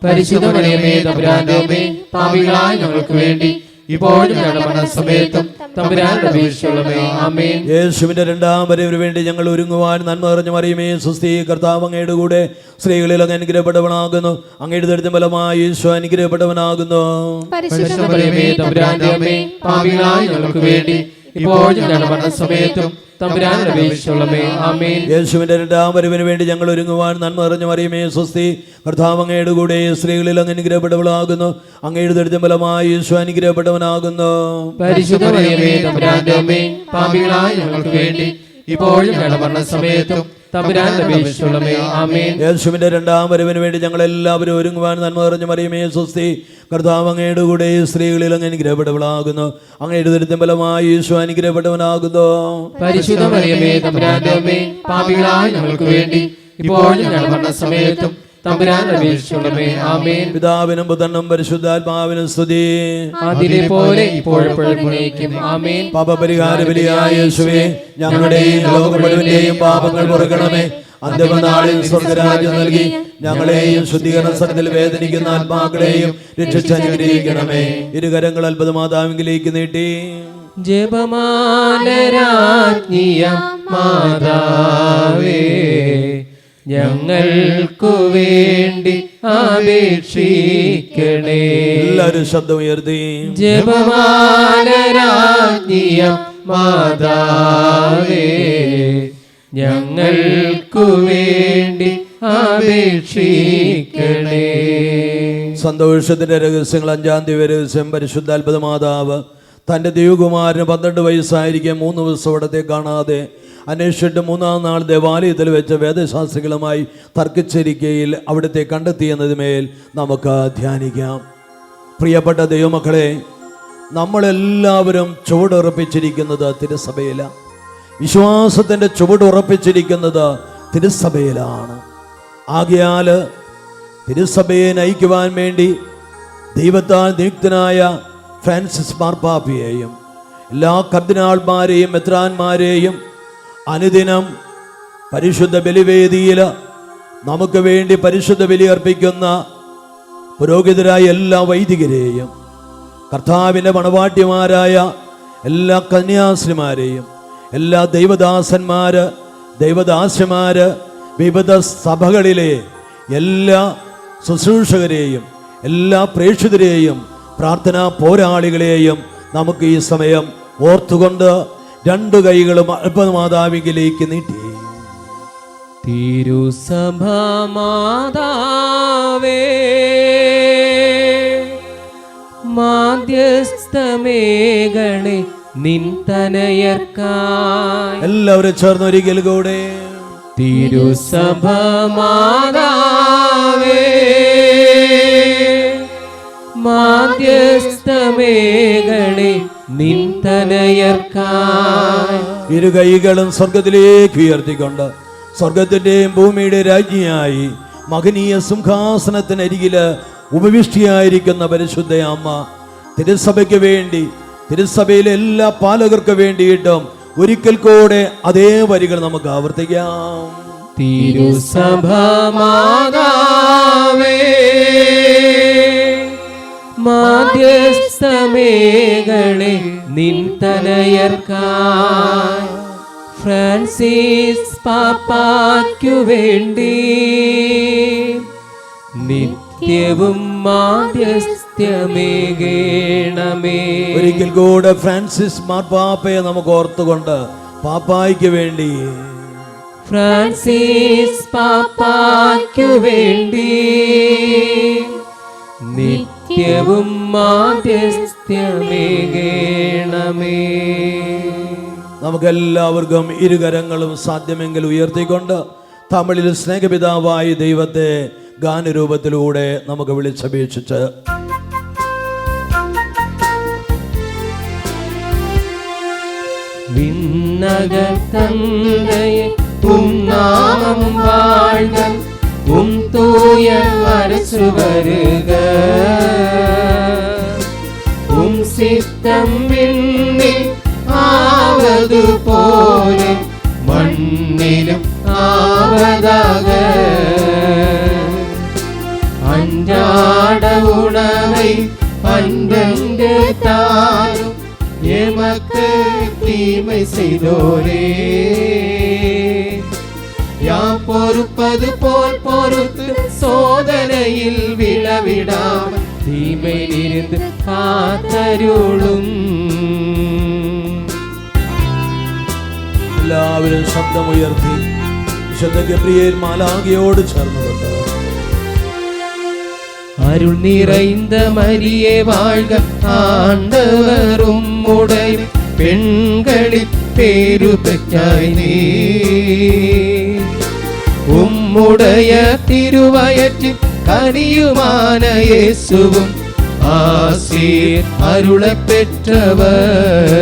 പരിശുദ്ധ മറിയമേ തമ്പുരാന്റെ അമ്മേ, പാപികളായ ഞങ്ങൾക്ക് വേണ്ടി ഇപ്പോഴും ഞങ്ങളുടെ മരണസമയത്തും തമ്പുരാനോട് അപേക്ഷിച്ചുകൊള്ളണമേ. ആമേൻ. യേശുവിന്റെ രണ്ടാം വരവിന് വേണ്ടി ഞങ്ങൾ ഒരുങ്ങുവാൻ നന്മ നിറഞ്ഞ മറിയമേ സ്വസ്തി, കർത്താവ് അങ്ങയുടെ കൂടെ സ്ത്രീകളിൽ അങ്ങ് അനുഗ്രഹപ്പെട്ടവളാകുന്നു. അങ്ങയുടെ ദുരിതംബലമായ ഈശോ അനുഗ്രഹപ്പെട്ടവനാകുന്നു. പരിശുദ്ധ മറിയമേ തമ്പുരാന്റെ അമ്മേ, പാപികളായ ഞങ്ങൾക്ക് വേണ്ടി ഇപ്പോഴും ഞങ്ങളുടെ മരണസമയത്തും തമ്പുരാനോട് അപേക്ഷിച്ചുകൊള്ളണമേ. ആമേൻ. യേശുവിന്റെ രണ്ടാം വരവിന് വേണ്ടി ഞങ്ങൾ ഒരുങ്ങുവാൻ നന്മ നിറഞ്ഞ മറിയമേ സ്വസ്തി, കർത്താവ് അങ്ങയുടെ കൂടെ സ്ത്രീകളിൽ അങ്ങ് അനുഗ്രഹപ്പെട്ടവളാകുന്നു. അങ്ങയുടെ ദുരിതംബലമായ ഈശോ അനുഗ്രഹപ്പെട്ടവനാകുന്നു. പരിശുദ്ധ മറിയമേ തമ്പുരാന്റെ അമ്മേ, പാപികളായ ഞങ്ങൾക്ക് വേണ്ടി ഇപ്പോഴും ഞങ്ങളുടെ മരണസമയത്തും തമ്പുരാനോട് അപേക്ഷിച്ചുകൊള്ളണമേ. ആമേൻ. യേശുവിന്റെ രണ്ടാം വരവിന് വേണ്ടി ഞങ്ങൾ എല്ലാവരും ഒരുങ്ങുവാൻ നന്മ നിറഞ്ഞ മറിയമേ സ്വസ്തി, കർത്താവ് അങ്ങയുടെ കൂടെ സ്ത്രീകളിൽ അങ്ങ് അനുഗ്രഹപ്പെട്ടവളാകുന്നു. അങ്ങയുടെ ദുരിതംബലമായ ഈശോ അനുഗ്രഹപ്പെട്ടവനാകുന്നു. പരിശുദ്ധ മറിയമേ തമ്പുരാന്റെ അമ്മേ, പാപികളായ ഞങ്ങൾക്ക് വേണ്ടി ഇപ്പോഴും ഞങ്ങളുടെ മരണസമയത്തും തമ്പുരാനോട് അപേക്ഷിച്ചുകൊള്ളണമേ. ആമേൻ. പിതാവിനും പുത്രനും പരിശുദ്ധാത്മാവിനും സ്തുതി. അതിലെ പോലെ ഇപ്പോഴെപ്പോഴും. ആമേൻ. പാപപരിഹാര ബലിയായ യേശുവേ, ഞങ്ങളുടെയും ലോകം മുഴുവന്റെയും പാപങ്ങൾ പൊറുക്കണമേ. അന്ത്യനാളിൽ സ്വർഗരാജ്യം നൽകി ഞങ്ങളെയും ശുദ്ധീകരണ സ്ഥലത്തിൽ വേദനിക്കുന്ന ആത്മാക്കളെയും രക്ഷിച്ചനുഗ്രഹിക്കണമേ. ഇരുകരങ്ങൾ അത്ഭുതമാതാവിലേക്ക് നീട്ടി. ജപമാലരാജ്ഞിയ മാതാവേ, ഞങ്ങൾക്കു വേണ്ടി അപേക്ഷിക്കണേ. എല്ലാവരും ശബ്ദം ഉയർത്തി. ജപമാലരാജ്ഞിയ മാതാവേ, ഞങ്ങൾക്കു വേണ്ടി അപേക്ഷിക്കണേ. സന്തോഷത്തിന്റെ രഹസ്യങ്ങൾ. 5-ാം തീയതി രഹസ്യം. പരിശുദ്ധ അത്ഭുത മാതാവ് തൻ്റെ ദൈവകുമാരന് 12 വയസ്സായിരിക്കെ 3 ദിവസം അവിടത്തെ കാണാതെ അന്വേഷിച്ചിട്ട് 3-ാം നാൾ ദേവാലയത്തിൽ വെച്ച് വേദശാസ്ത്രികളുമായി തർക്കിച്ചിരിക്കയിൽ അവിടുത്തെ കണ്ടെത്തിയെന്നതിന്മേൽ നമുക്ക് ധ്യാനിക്കാം. പ്രിയപ്പെട്ട ദൈവമക്കളെ, നമ്മളെല്ലാവരും ചുവടുറപ്പിച്ചിരിക്കുന്നത് തിരുസഭയിലാണ്. വിശ്വാസത്തിൻ്റെ ചുവടുറപ്പിച്ചിരിക്കുന്നത് തിരുസഭയിലാണ്. ആകയാൽ തിരുസഭയെ നയിക്കുവാൻ വേണ്ടി ദൈവത്താൽ നിയുക്തനായ ഫ്രാൻസിസ് മാർപ്പാപ്പയെയും എല്ലാ കർദിനാൾമാരെയും മെത്രാന്മാരെയും അനുദിനം പരിശുദ്ധ ബലിവേദിയിൽ നമുക്ക് വേണ്ടി പരിശുദ്ധ ബലി അർപ്പിക്കുന്ന പുരോഹിതരായ എല്ലാ വൈദികരെയും കർത്താവിൻ്റെ മണവാട്ടിമാരായ എല്ലാ കന്യാസ്ത്രീമാരെയും എല്ലാ ദൈവദാസന്മാര് വിവിധ സഭകളിലെ എല്ലാ ശുശ്രൂഷകരെയും എല്ലാ പ്രേക്ഷിതരെയും പ്രാർത്ഥനാ പോരാളികളെയും നമുക്ക് ഈ സമയം ഓർത്തുകൊണ്ട് 2 കൈകളും അത്ഭുതമാതാവിലേക്ക് നീട്ടി. തിരുസഭ മാതാവേ, മാധ്യസ്ഥമേഗണേ നിൻ തനയർക്കായി. എല്ലാവരും ചേർന്ന് ഒരിക്കൽ കൂടെ. തിരുസഭ മാതാവേ, മാധ്യസ്ഥമേഘണേ നിൻ തനയർക്കായി. ഇരു കൈകളും സ്വർഗത്തിലേക്ക് ഉയർത്തിക്കൊണ്ട് സ്വർഗത്തിന്റെയും ഭൂമിയുടെ രാജ്ഞിയായി മഹനീയ സിംഹാസനത്തിനരികില് ഉപവിഷ്ടിയായിരിക്കുന്ന പരിശുദ്ധ അമ്മ തിരുസഭയ്ക്ക് വേണ്ടി, തിരുസഭയിലെ എല്ലാ പാലകർക്ക് വേണ്ടിയിട്ടും ഒരിക്കൽ കൂടെ അതേ വരികൾ നമുക്ക് ആവർത്തിക്കാം. തിരുസഭ മാതാവേ, മാധ്യസ്ഥമേഘണേ നിൻ തനയർക്കായി. ഫ്രാൻസിസ് പാപ്പായ്ക്കു വേണ്ടി നിത്യവും മാധ്യസ്ഥ്യമേകേണമേ. ഒരിക്കൽ കൂടെ ഫ്രാൻസിസ് മാർപ്പാപ്പയെ നമുക്ക് ഓർത്തുകൊണ്ട് പാപ്പായ്ക്ക് വേണ്ടി, ഫ്രാൻസിസ് പാപ്പായ്ക്കു വേണ്ടി നിത്യവും മാധ്യസ്ഥ്യമേകേണമേ. നമുക്കെല്ലാവർക്കും ഇരുകരങ്ങളും സാധ്യമെങ്കിൽ ഉയർത്തിക്കൊണ്ട് തമിഴിൽ സ്നേഹപിതാവായ ദൈവത്തെ ഗാനരൂപത്തിലൂടെ നമുക്ക് വിളിച്ചപേക്ഷിച്ച് விண்ணகத்தந்தையே உம் நாமம் வாழ்க, உம் தூய அரசு வருக, உம் சித்தம் விண்ணில் ஆவது போல மண்ணிலும் ஆவதாக. அன்றாட உணவை அன்றென்று தாரும், எமக்கு தீமை செய்தோரே யாம் பொறுப்பது போல் பொறுத்து, சோதனையில் விழவிடாமல் தீமையிலிருந்து காத்தருளும். എല്ലാവരും ശബ്ദമുയർത്തി വിശുദ്ധ ഗബ്രിയേൽ മാലാഖയോട് ചേർന്നുകൊണ്ട് அருள் நிறைந்த மரியே வாழ்க, ஆண்டவர் உம்முடைய பெண்களில் பேரு பெற்றாய் நீ. உம்முடைய திருவயற்றில் கனியுமான இயேசுவும் ஆசீர் அருளப் பெற்றவர்.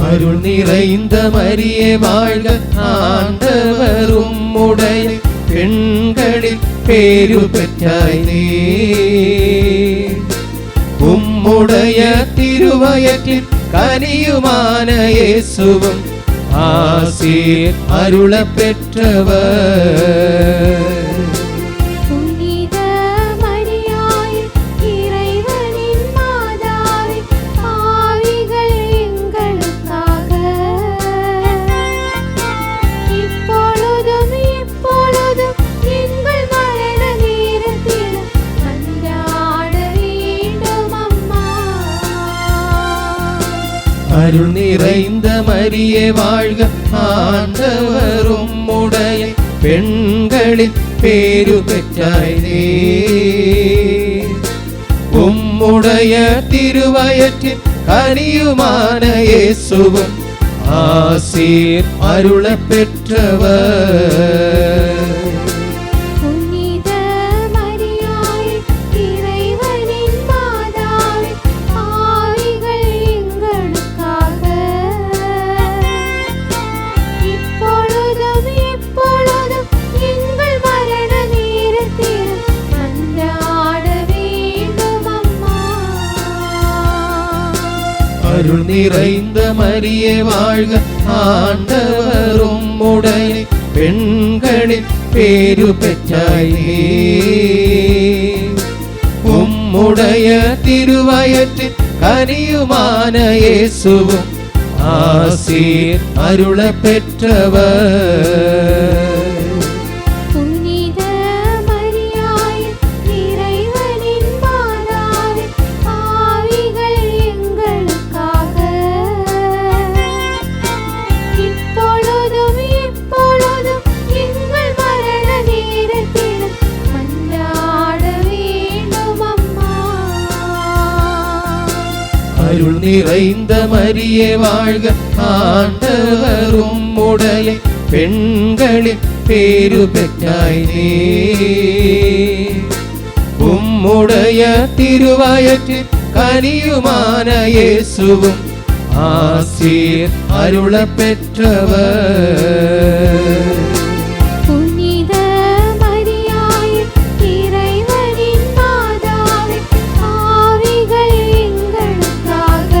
அருள் நிறைந்த மரியே வாழ்க, ஆண்டவர் உம்முடைய பெண்களில் பேரு பெற்றாய் நீ. உம்முடைய திருவயற்றில் கனியுமான இயேசுவும் ஆசீர் அருளப் பெற்றவர். அருள் நிறைந்த மரியே வாழ்க, ஆண்டவர் உம்முடைய பெண்களில் பேரு பெற்றாய் நீ. உம்முடைய திருவயற்றில் கனியுமான இயேசுவும் ஆசீர் அருளப் பெற்றவர். அருள் நிறைந்த மரியே வாழ்க, ஆண்டவர் உம்முடைய பெண்களில் பேரு பெற்றாய் நீ. உம்முடைய திருவயற்றில் கனியுமான இயேசுவும் ஆசீர் அருளப் பெற்றவர். இப்பொழுது அருள் நிறைந்த மரியே வாழ்க, ஆண்டவரும் உடைய பெண்களில் பேரு பெற்றாய் நீ. உம்முடைய திருவயிற்றில் கனியுமான இயேசுவும் ஆசீர் அருள பெற்றவர். புனித மரியாயே, இறைவனின் மாதாவே, பாவிகள் எங்களுக்காக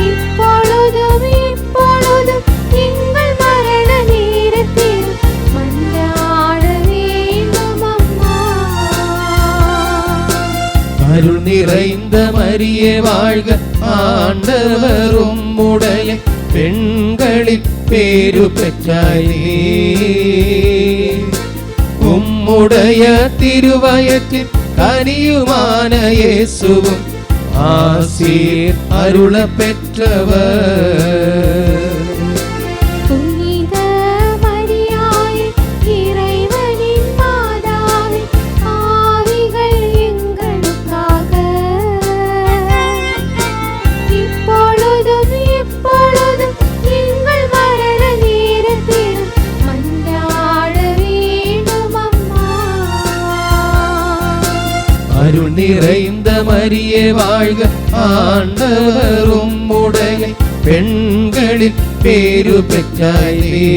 இப்பொழுதும் எப்பொழுதும் எங்கள் மரண நேரத்தில் மன்றாட வேண்டும் அம்மா. அருள் நிறைந்த மரியே வாழ்க, ஆண்டவரும் உடைய பெண்களில் பேரு பெற்றாய் நீ. உம்முடைய திருவயிற்றில் கனியுமான இயேசுவும் ஆசீர் அருள பெற்றவர். புனித மரியாயே, இறைவனின் மாதாவே, பாவிகள் எங்களுக்காக இப்பொழுதும் எப்பொழுதும் எங்கள் மரண நேரத்தில் மன்றாட வேண்டும் அம்மா. அருள் நிறைந்த மரியே வாழ்க, ஆண்டவரும் உடைய பெண்களில் பேரு பெற்றாய் நீ.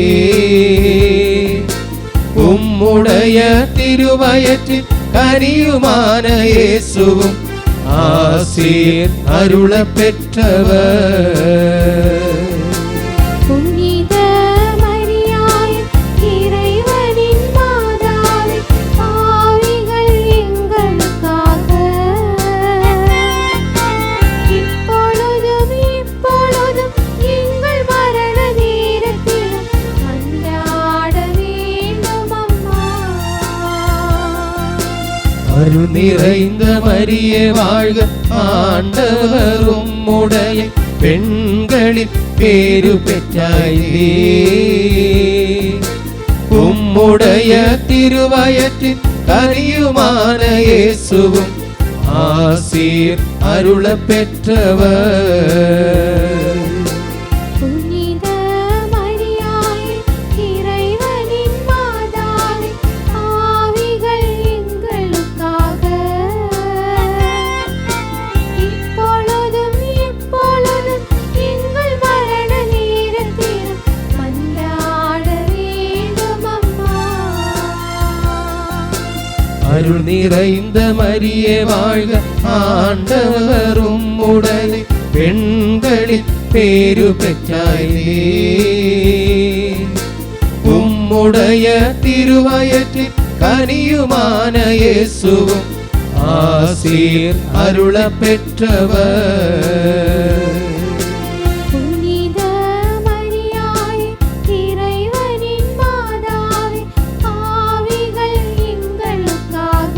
உம்முடைய திருவயிற்றில் கனியுமான இயேசுவும் ஆசீர் அருள பெற்றவர். புனித மரியாயே, இறைவனின் மாதாவே, பாவிகள் எங்களுக்காக இப்பொழுதும் எப்பொழுதும் எங்கள் மரண நேரத்தில் மன்றாட வேண்டும் அம்மா. அருள் நிறைந்த மரியே வாழ்க, ஆண்டவரும் உடைய பெண்களில் பேரு பெற்றாய் நீ. உம்முடைய திருவயிற்றில் கனியுமான இயேசுவும் ஆசீர் அருள பெற்றவர். புனித மரியாயே, இறைவனின் மாதாவே, பாவிகள் எங்களுக்காக இப்பொழுதும் எப்பொழுதும் எங்கள் மரண நேரத்தில் மன்றாட வேண்டும் அம்மா. அருள் நிறைந்த மரியே வாழ்க, ஆண்டவரும் உடைய பெண்களில் பேரு பெற்றாய் நீ. உம்முடைய திருவயிற்றில் கனியுமான இயேசுவும் ஆசீர் அருள பெற்றவர். புனித மரியாயே, இறைவனின் மாதாவே, பாவிகள் எங்களுக்காக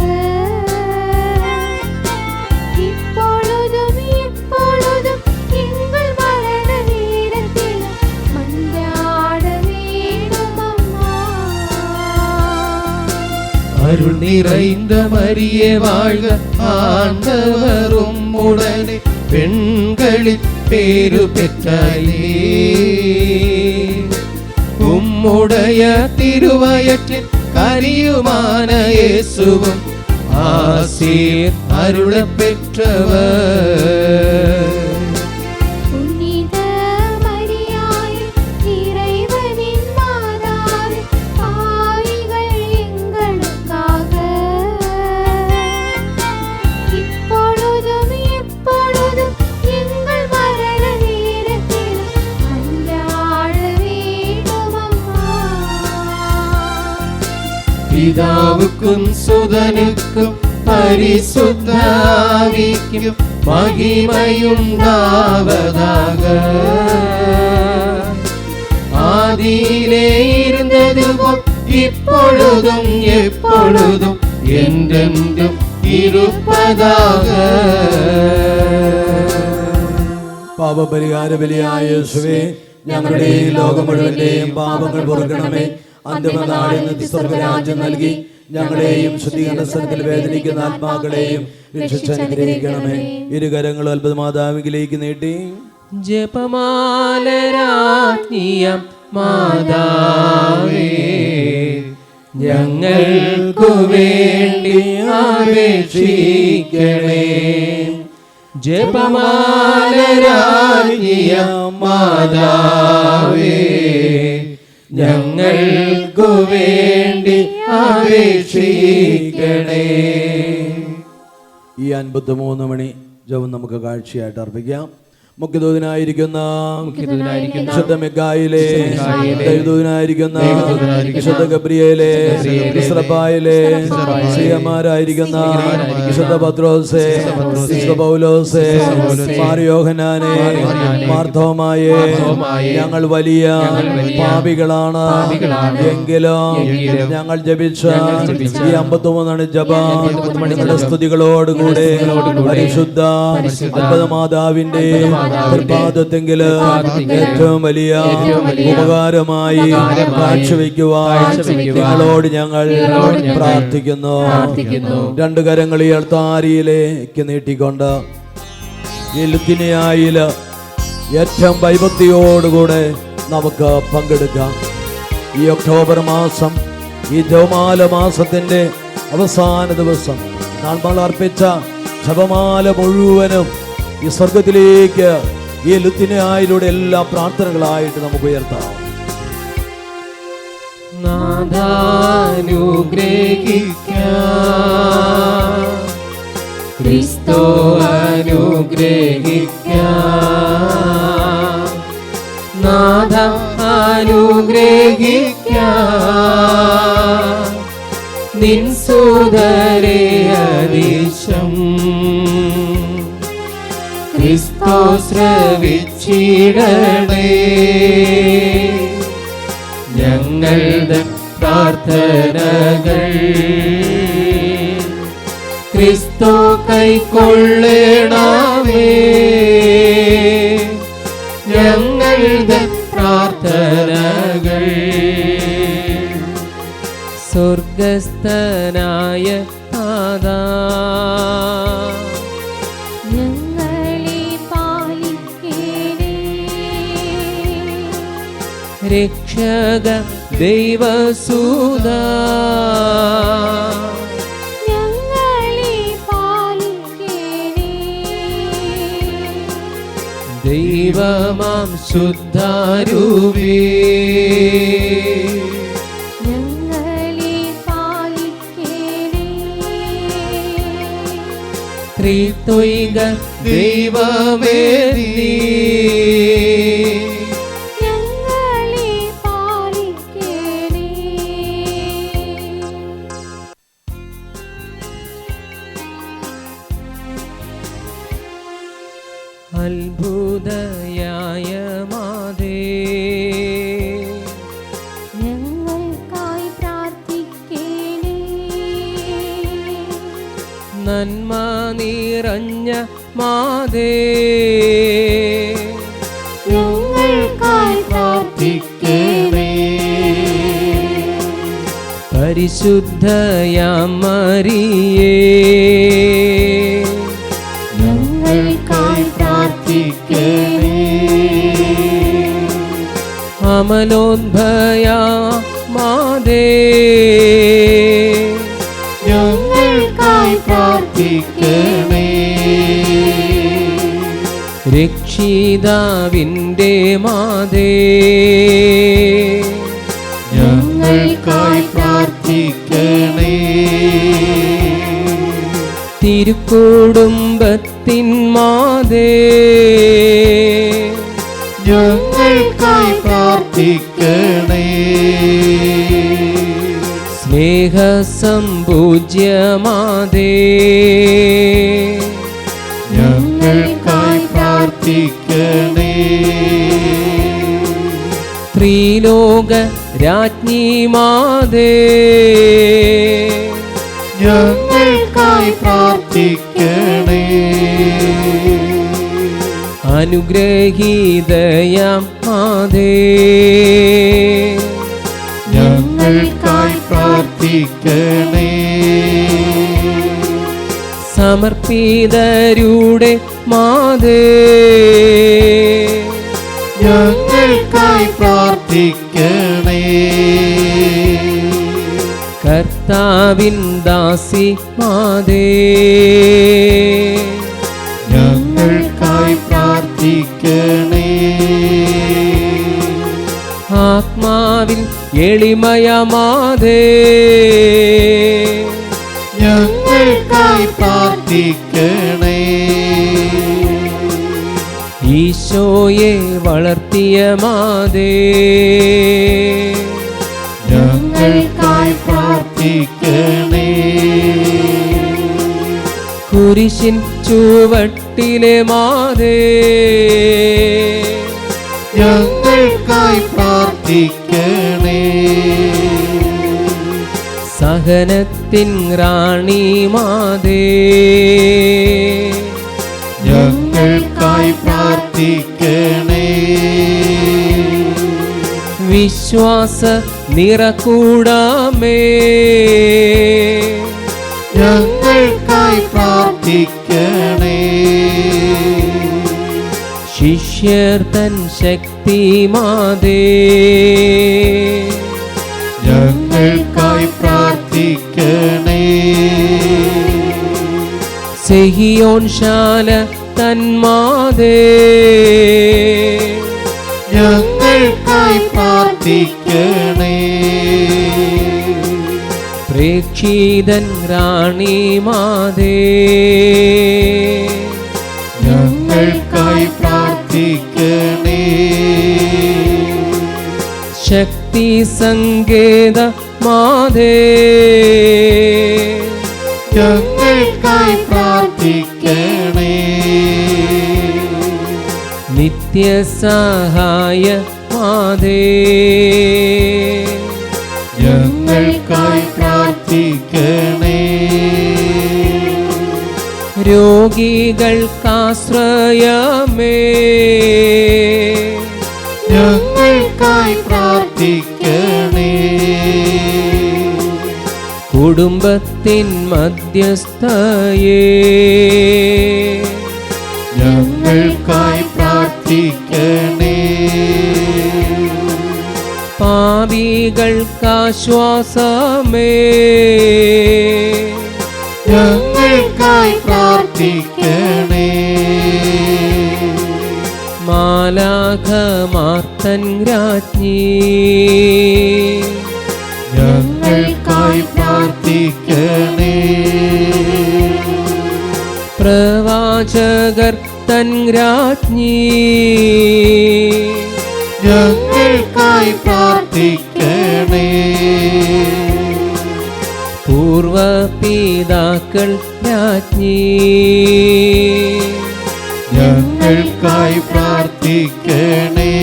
இப்பொழுதும் எப்பொழுதும் எங்கள் மரண நேரத்தில் மன்றாட வேண்டும் அம்மா. அருள் நிறைந்த மரியே வாழ்க, ஆண்டவரும் உடைய பெண்களில் பேரு பெற்றாய் நீ. உம்முடைய திருவயிற்றில் கனியுமான இயேசுவும் ஆசீர் அருள பெற்றவர். புனித மரியாயே, இறைவனின் மாதாவே, பாவிகள் எங்களுக்காக இப்பொழுதும் எப்பொழுதும் எங்கள் மரண நேரத்தில் மன்றாட வேண்டும் அம்மா. பிதாவுக்கும் சுதனுக்கும் பரிசுத்த ஆவிக்கும் மகிமையுண்டாவதாக. ஆதியிலே இருந்தது போல் இப்பொழுதும் எப்பொழுதும் என்றென்றும் இருப்பதாக. പാപപരിഹാര ബലിയായ യേശുവേ, ഞങ്ങളുടെയും ലോകം മുഴുവന്റെയും പാപങ്ങൾ പൊറുക്കണമേ. അന്തിമനാളിൽ സ്വർഗരാജ്യം നൽകി ഞങ്ങളെയും ശുദ്ധീകരണ സ്ഥലത്തിൽ വേദനിക്കുന്ന ആത്മാക്കളെയും രക്ഷിച്ചനുഗ്രഹിക്കണമേ. ഇരുകരങ്ങൾ അത്ഭുതമാതാവിലേക്ക് നീട്ടി ജപമാലരാജ്ഞിയം മാതാവേ, ഞങ്ങൾക്കു വേണ്ടി അപേക്ഷിക്കണേ. ജപമാലരാജ്ഞിയം മാതാവേ, ഞങ്ങൾക്കു വേണ്ടി അപേക്ഷിക്കണേ. ഈ 53 മണി ജപം നമുക്ക് കാഴ്ചയായിട്ട് അർപ്പിക്കാം. മുഖ്യദൂതനായിരിക്കുന്ന വിശുദ്ധ മിഖായേലേ, ദൈവദൂതനായിരിക്കുന്ന വിശുദ്ധ ഗബ്രിയേലേ, ഇസ്രായേലേ, ശ്രീയന്മാരായിരിക്കുന്ന വിശുദ്ധ പത്രോസേ, വിശുദ്ധ പൗലോസേ, മാർ യോഹന്നാനേ, മാർത്തോമായേ, ഞങ്ങൾ വലിയ പാപികളാണ്, എങ്കിലും ഞങ്ങൾ ജപിച്ച ഈ 53 ജപം നിങ്ങളുടെ സ്തുതികളോടുകൂടെ പരിശുദ്ധ അത്ഭുതമാതാവിന്റെ പാദത്തെങ്കിൽ ഏറ്റവും വലിയ ഉപകാരമായി കാഴ്ചവെക്കുവാൻ നിങ്ങളോട് ഞങ്ങൾ പ്രാർത്ഥിക്കുന്നു. 2 കരങ്ങൾ ഈ അൾത്താരിയിലേക്ക് നീട്ടിക്കൊണ്ട് ഈ ലുത്തിനിയായിൽ ഏറ്റവും ഭയഭക്തിയോടുകൂടെ നമുക്ക് പങ്കെടുക്കാം. ഈ ഒക്ടോബർ മാസം, ഈ ജപമാല മാസത്തിന്റെ അവസാന ദിവസം നമ്മൾ അർപ്പിച്ച ജപമാല മുഴുവനും ഈ സ്വർഗത്തിലേക്ക് ഈ ലുത്തിനിയായിലൂടെ എല്ലാ പ്രാർത്ഥനകളായിട്ട് നമുക്ക് ഉയർത്താം. നാഥാനുഗ്രഹിക്കാം, ക്രിസ്തു അനുഗ്രഹിക്കാം, നാഥ അനുഗ്രഹിക്കാം, നിൻ സുതരേ അദീശം ക്രിസ്തു ശ്രവിച്ചിടണേ. ഞങ്ങളുടെ പ്രാർത്ഥനകൾ ക്രിസ്തു കൈക്കൊള്ളണമേ. ഞങ്ങളുടെ പ്രാർത്ഥനകൾ സ്വർഗസ്ഥനായ നാഥാ, രക്ഷക ദൈവസുതാ, ഞങ്ങളെ പാലിക്കണേ. ദൈവമാം ശുദ്ധാരൂപേ, ഞങ്ങളെ പാലിക്കണേ. ത്രിത്വൈക ദൈവമേ നീ, അത്ഭുതയായ മാതേ, ഞങ്ങൾക്കായി പ്രാർത്ഥിക്കണേ. നന്മ നിറഞ്ഞ മാതേ, ഞങ്ങൾക്കായി പ്രാർത്ഥിക്കണേ. പരിശുദ്ധയാം മറിയേ, ഞങ്ങൾക്കായി പ്രാർത്ഥിക്കണേ. അമലോദ്ഭയാ മാതേ, ഞങ്ങൾക്കായി പ്രാർത്ഥിക്കണേ. രക്ഷിതാവിൻ്റെ മാതേ, ഞങ്ങൾക്കായി പ്രാർത്ഥിക്കണേ. തിരുക്കുടുംബത്തിൻ മാതേ, ഞങ്ങൾക്കായി പ്രാർത്ഥിക്കണേ. സ്നേഹസമ്പൂജ്യ മാതേ, ഞങ്ങൾക്കായി പ്രാർത്ഥിക്കണേ. ത്രിലോക രാജ്ഞി മാതേ, ഞങ്ങൾക്കായി പ്രാർത്ഥിക്കണേ. അനുഗ്രഹീതയാം മാതേ, ഞങ്ങൾക്കായി പ്രാർത്ഥിക്കണേ. സമർപ്പിതരുടെ മാതേ, ഞങ്ങൾക്കായി പ്രാർത്ഥിക്കണേ. കർത്താവിൻ ദാസി മാതേ, ഞങ്ങൾക്കായി പ്രാർത്ഥിക്കണേ. ആത്മാവിൻ എളിമയ മാതേ, ഞങ്ങൾക്കായി പ്രാർത്ഥിക്കണേ. ഈശോയെ വളർത്തിയ മാതേ, ഞങ്ങൾക്കായി പ്രാർത്ഥിക്കണേ. കുരിശിൻ ചുവട്ടിലെ മാതേ, ഞങ്ങൾക്കായി പ്രാർത്ഥിക്കണേ. സഹനത്തിൻ റാണി മാതേ, ഞങ്ങൾക്കായി പ്രാർത്ഥിക്കണേ. വിശ്വാസ നിറകൂടാമേ, ഞങ്ങൾക്കായി പ്രാർത്ഥിക്കണേ. ശിഷ്യർ തൻ ശക്തി മാതേ, ഞങ്ങൾക്കായി പ്രാർത്ഥിക്കണേ. സെഹിയോൻ ശാല തൻ മാതേ, ഞങ്ങൾക്കായി പ്രാർത്ഥിക്കണേ. പ്രേക്ഷിതൻ റാണി മാതേ, ഞങ്ങൾക്കായി പ്രാർത്ഥിക്കണേ. ശക്തി സങ്കേത മാതേ, ഞങ്ങൾക്കായി പ്രാർത്ഥിക്കണേ. നിത്യസഹായ മാതേ, ഞങ്ങൾക്കായി പ്രാർത്ഥിക്കണേ. രോഗികൾക്കാശ്രയമേ, ഞങ്ങൾക്കായി പ്രാർത്ഥിക്കണേ. കുടുംബത്തിൻ മധ്യസ്ഥയേ, ഞങ്ങൾക്കായി പ്രാർത്ഥിക്കണേ. പാപികൾക്കാശ്വാസമേ, ഞങ്ങൾക്കായി പ്രാർത്ഥിക്കണേ. മാലാഖമാർത്തൻ രാജ്ഞി, ഞങ്ങൾക്കായി പ്രാർത്ഥിക്കണേ. പ്രവാചകർ തൻ രാജ്ഞി, ഞങ്ങൾക്കായി പ്രാർത്ഥിക്കണേ. പൂർവപിതാക്കൾ രാജ്ഞി, ഞങ്ങൾക്കായി പ്രാർത്ഥിക്കണേ.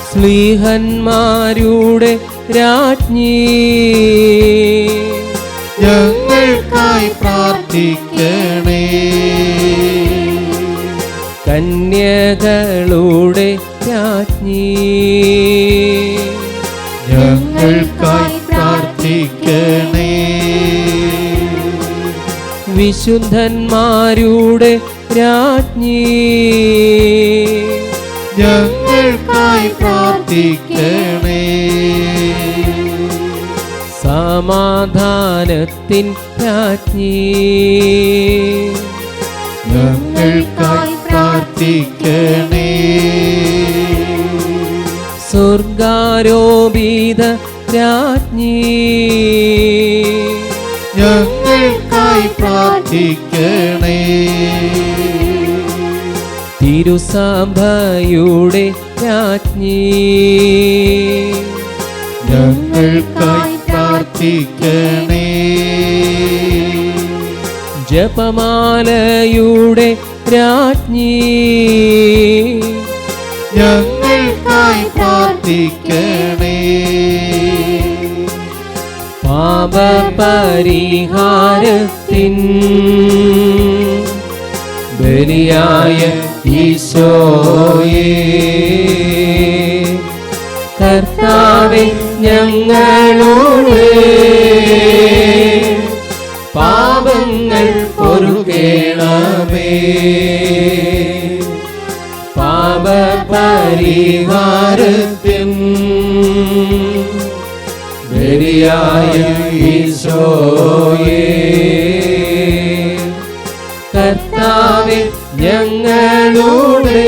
സ്ലീഹന്മാരുടെ രാജ്ഞി, ഞങ്ങൾക്കായി പ്രാർത്ഥിക്കണേ. കന്യകളുടെ രാജ്ഞി, ഞങ്ങൾക്കായി പ്രാർത്ഥിക്കണേ. വിശുദ്ധന്മാരുടെ രാജ്ഞി, ഞങ്ങൾക്കായി പ്രാർത്ഥിക്കണേ. സമാധാനത്തിൻ രാജ്ഞി, ഞങ്ങൾക്കായി പ്രാർത്ഥിക്കണേ. സ്വർഗാരോപിത രാജ്ഞി, ഞങ്ങൾക്കായി പ്രാർത്ഥിക്കണേ. തിരുസഭയുടെ രാജ്ഞി, ഞങ്ങൾക്കായി പ്രാർത്ഥിക്കണേ. ജപമാലയുടെ രാജ്ഞി, ഞങ്ങൾക്കായി പ്രാർത്ഥിക്കണേ. പാപപരിഹാരത്തിൻ ബലിയായ ഈശോയേ, കർത്താവേ ഞങ്ങളുടെ പാപങ്ങൾ പൊറുക്കേണമേ. പാപപരിഹാരത്തിൻ ബലിയായ ഈശോയേ, കർത്താവേ ഞങ്ങളുടെ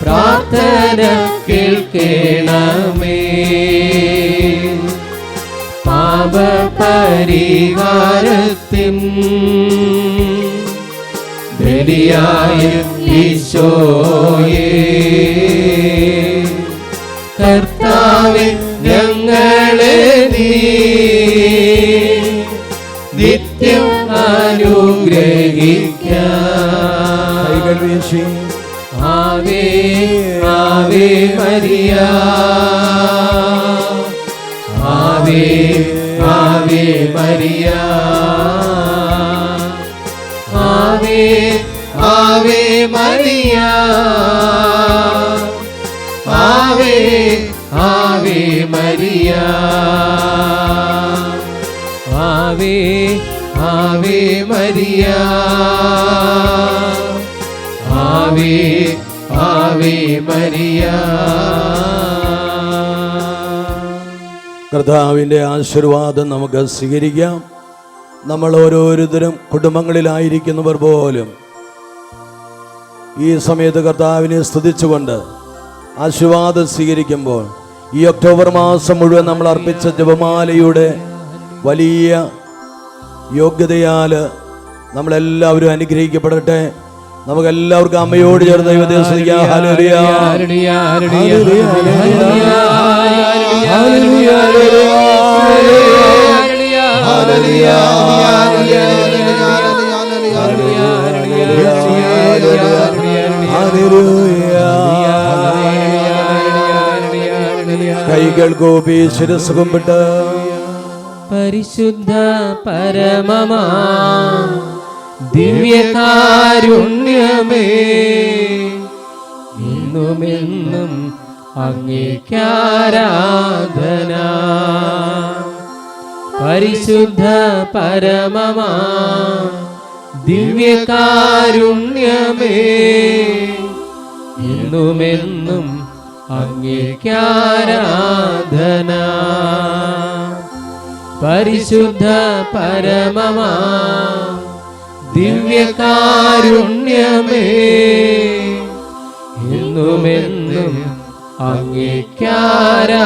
പ്രാർത്ഥന കേൾക്കണമേ. പാപപരിഹാരത്തിൻ ബലിയായ ഈശോയേ, കർത്താവേ ഞങ്ങളെ നീ നിത്യം അനുഗ്രഹിക്ക. ആവേ ആവേ മരിയ, ആവേ ആവേ മരിയ, ആവേ ആവേ മരിയ, ആവേ ആവേ മരിയ, ആവേ ആവേ മരിയ, ആവേ ആവേ മരിയ. കർത്താവിൻ്റെ ആശീർവാദം നമുക്ക് സ്വീകരിക്കാം. നമ്മൾ ഓരോരുത്തരും കുടുംബങ്ങളിലായിരിക്കുന്നവർ പോലും ഈ സമയത്ത് കർത്താവിനെ സ്തുതിച്ചുകൊണ്ട് ആശീർവാദം സ്വീകരിക്കുമ്പോൾ ഈ ഒക്ടോബർ മാസം മുഴുവൻ നമ്മൾ അർപ്പിച്ച ജപമാലയുടെ വലിയ യോഗ്യതയാൽ നമ്മളെല്ലാവരും അനുഗ്രഹിക്കപ്പെടട്ടെ. നമുക്കെല്ലാവർക്കും അമ്മയോട് ചേർന്ന് ദൈവത്തെ സ്തുതിക്കാം. Hallelujah hallelujah hallelujah hallelujah hallelujah കൈകൾ കൂപ്പി ശിരസ്സ് കുമ്പിട്ട് പരിശുദ്ധ പരമമാ ദിവ്യകാരുണ്യമേ, എന്നുമെന്നും അങ്ങേക്കാരാധന. പരിശുദ്ധ പരമമാ ദിവ്യകാരുണ്യമേ, എന്നുമെന്നും അങ്ങേക്കാരാധന. പരിശുദ്ധ പരമമാ ദിവ്യകാരുണ്യമേ, എന്നുമെന്നും അങ്ങേക്കാരാധന.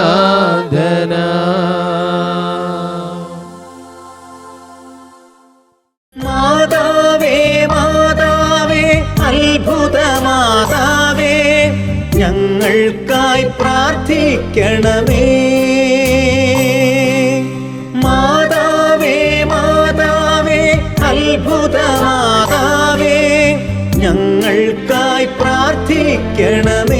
മാതാവേ മാതാവേ അത്ഭുത മാതാവേ, ഞങ്ങൾക്കായി പ്രാർത്ഥിക്കണമേ. മാതാവേ മാതാവേ അത്ഭുത മാതാവേ, ഞങ്ങൾക്കായി പ്രാർത്ഥിക്കണമേ.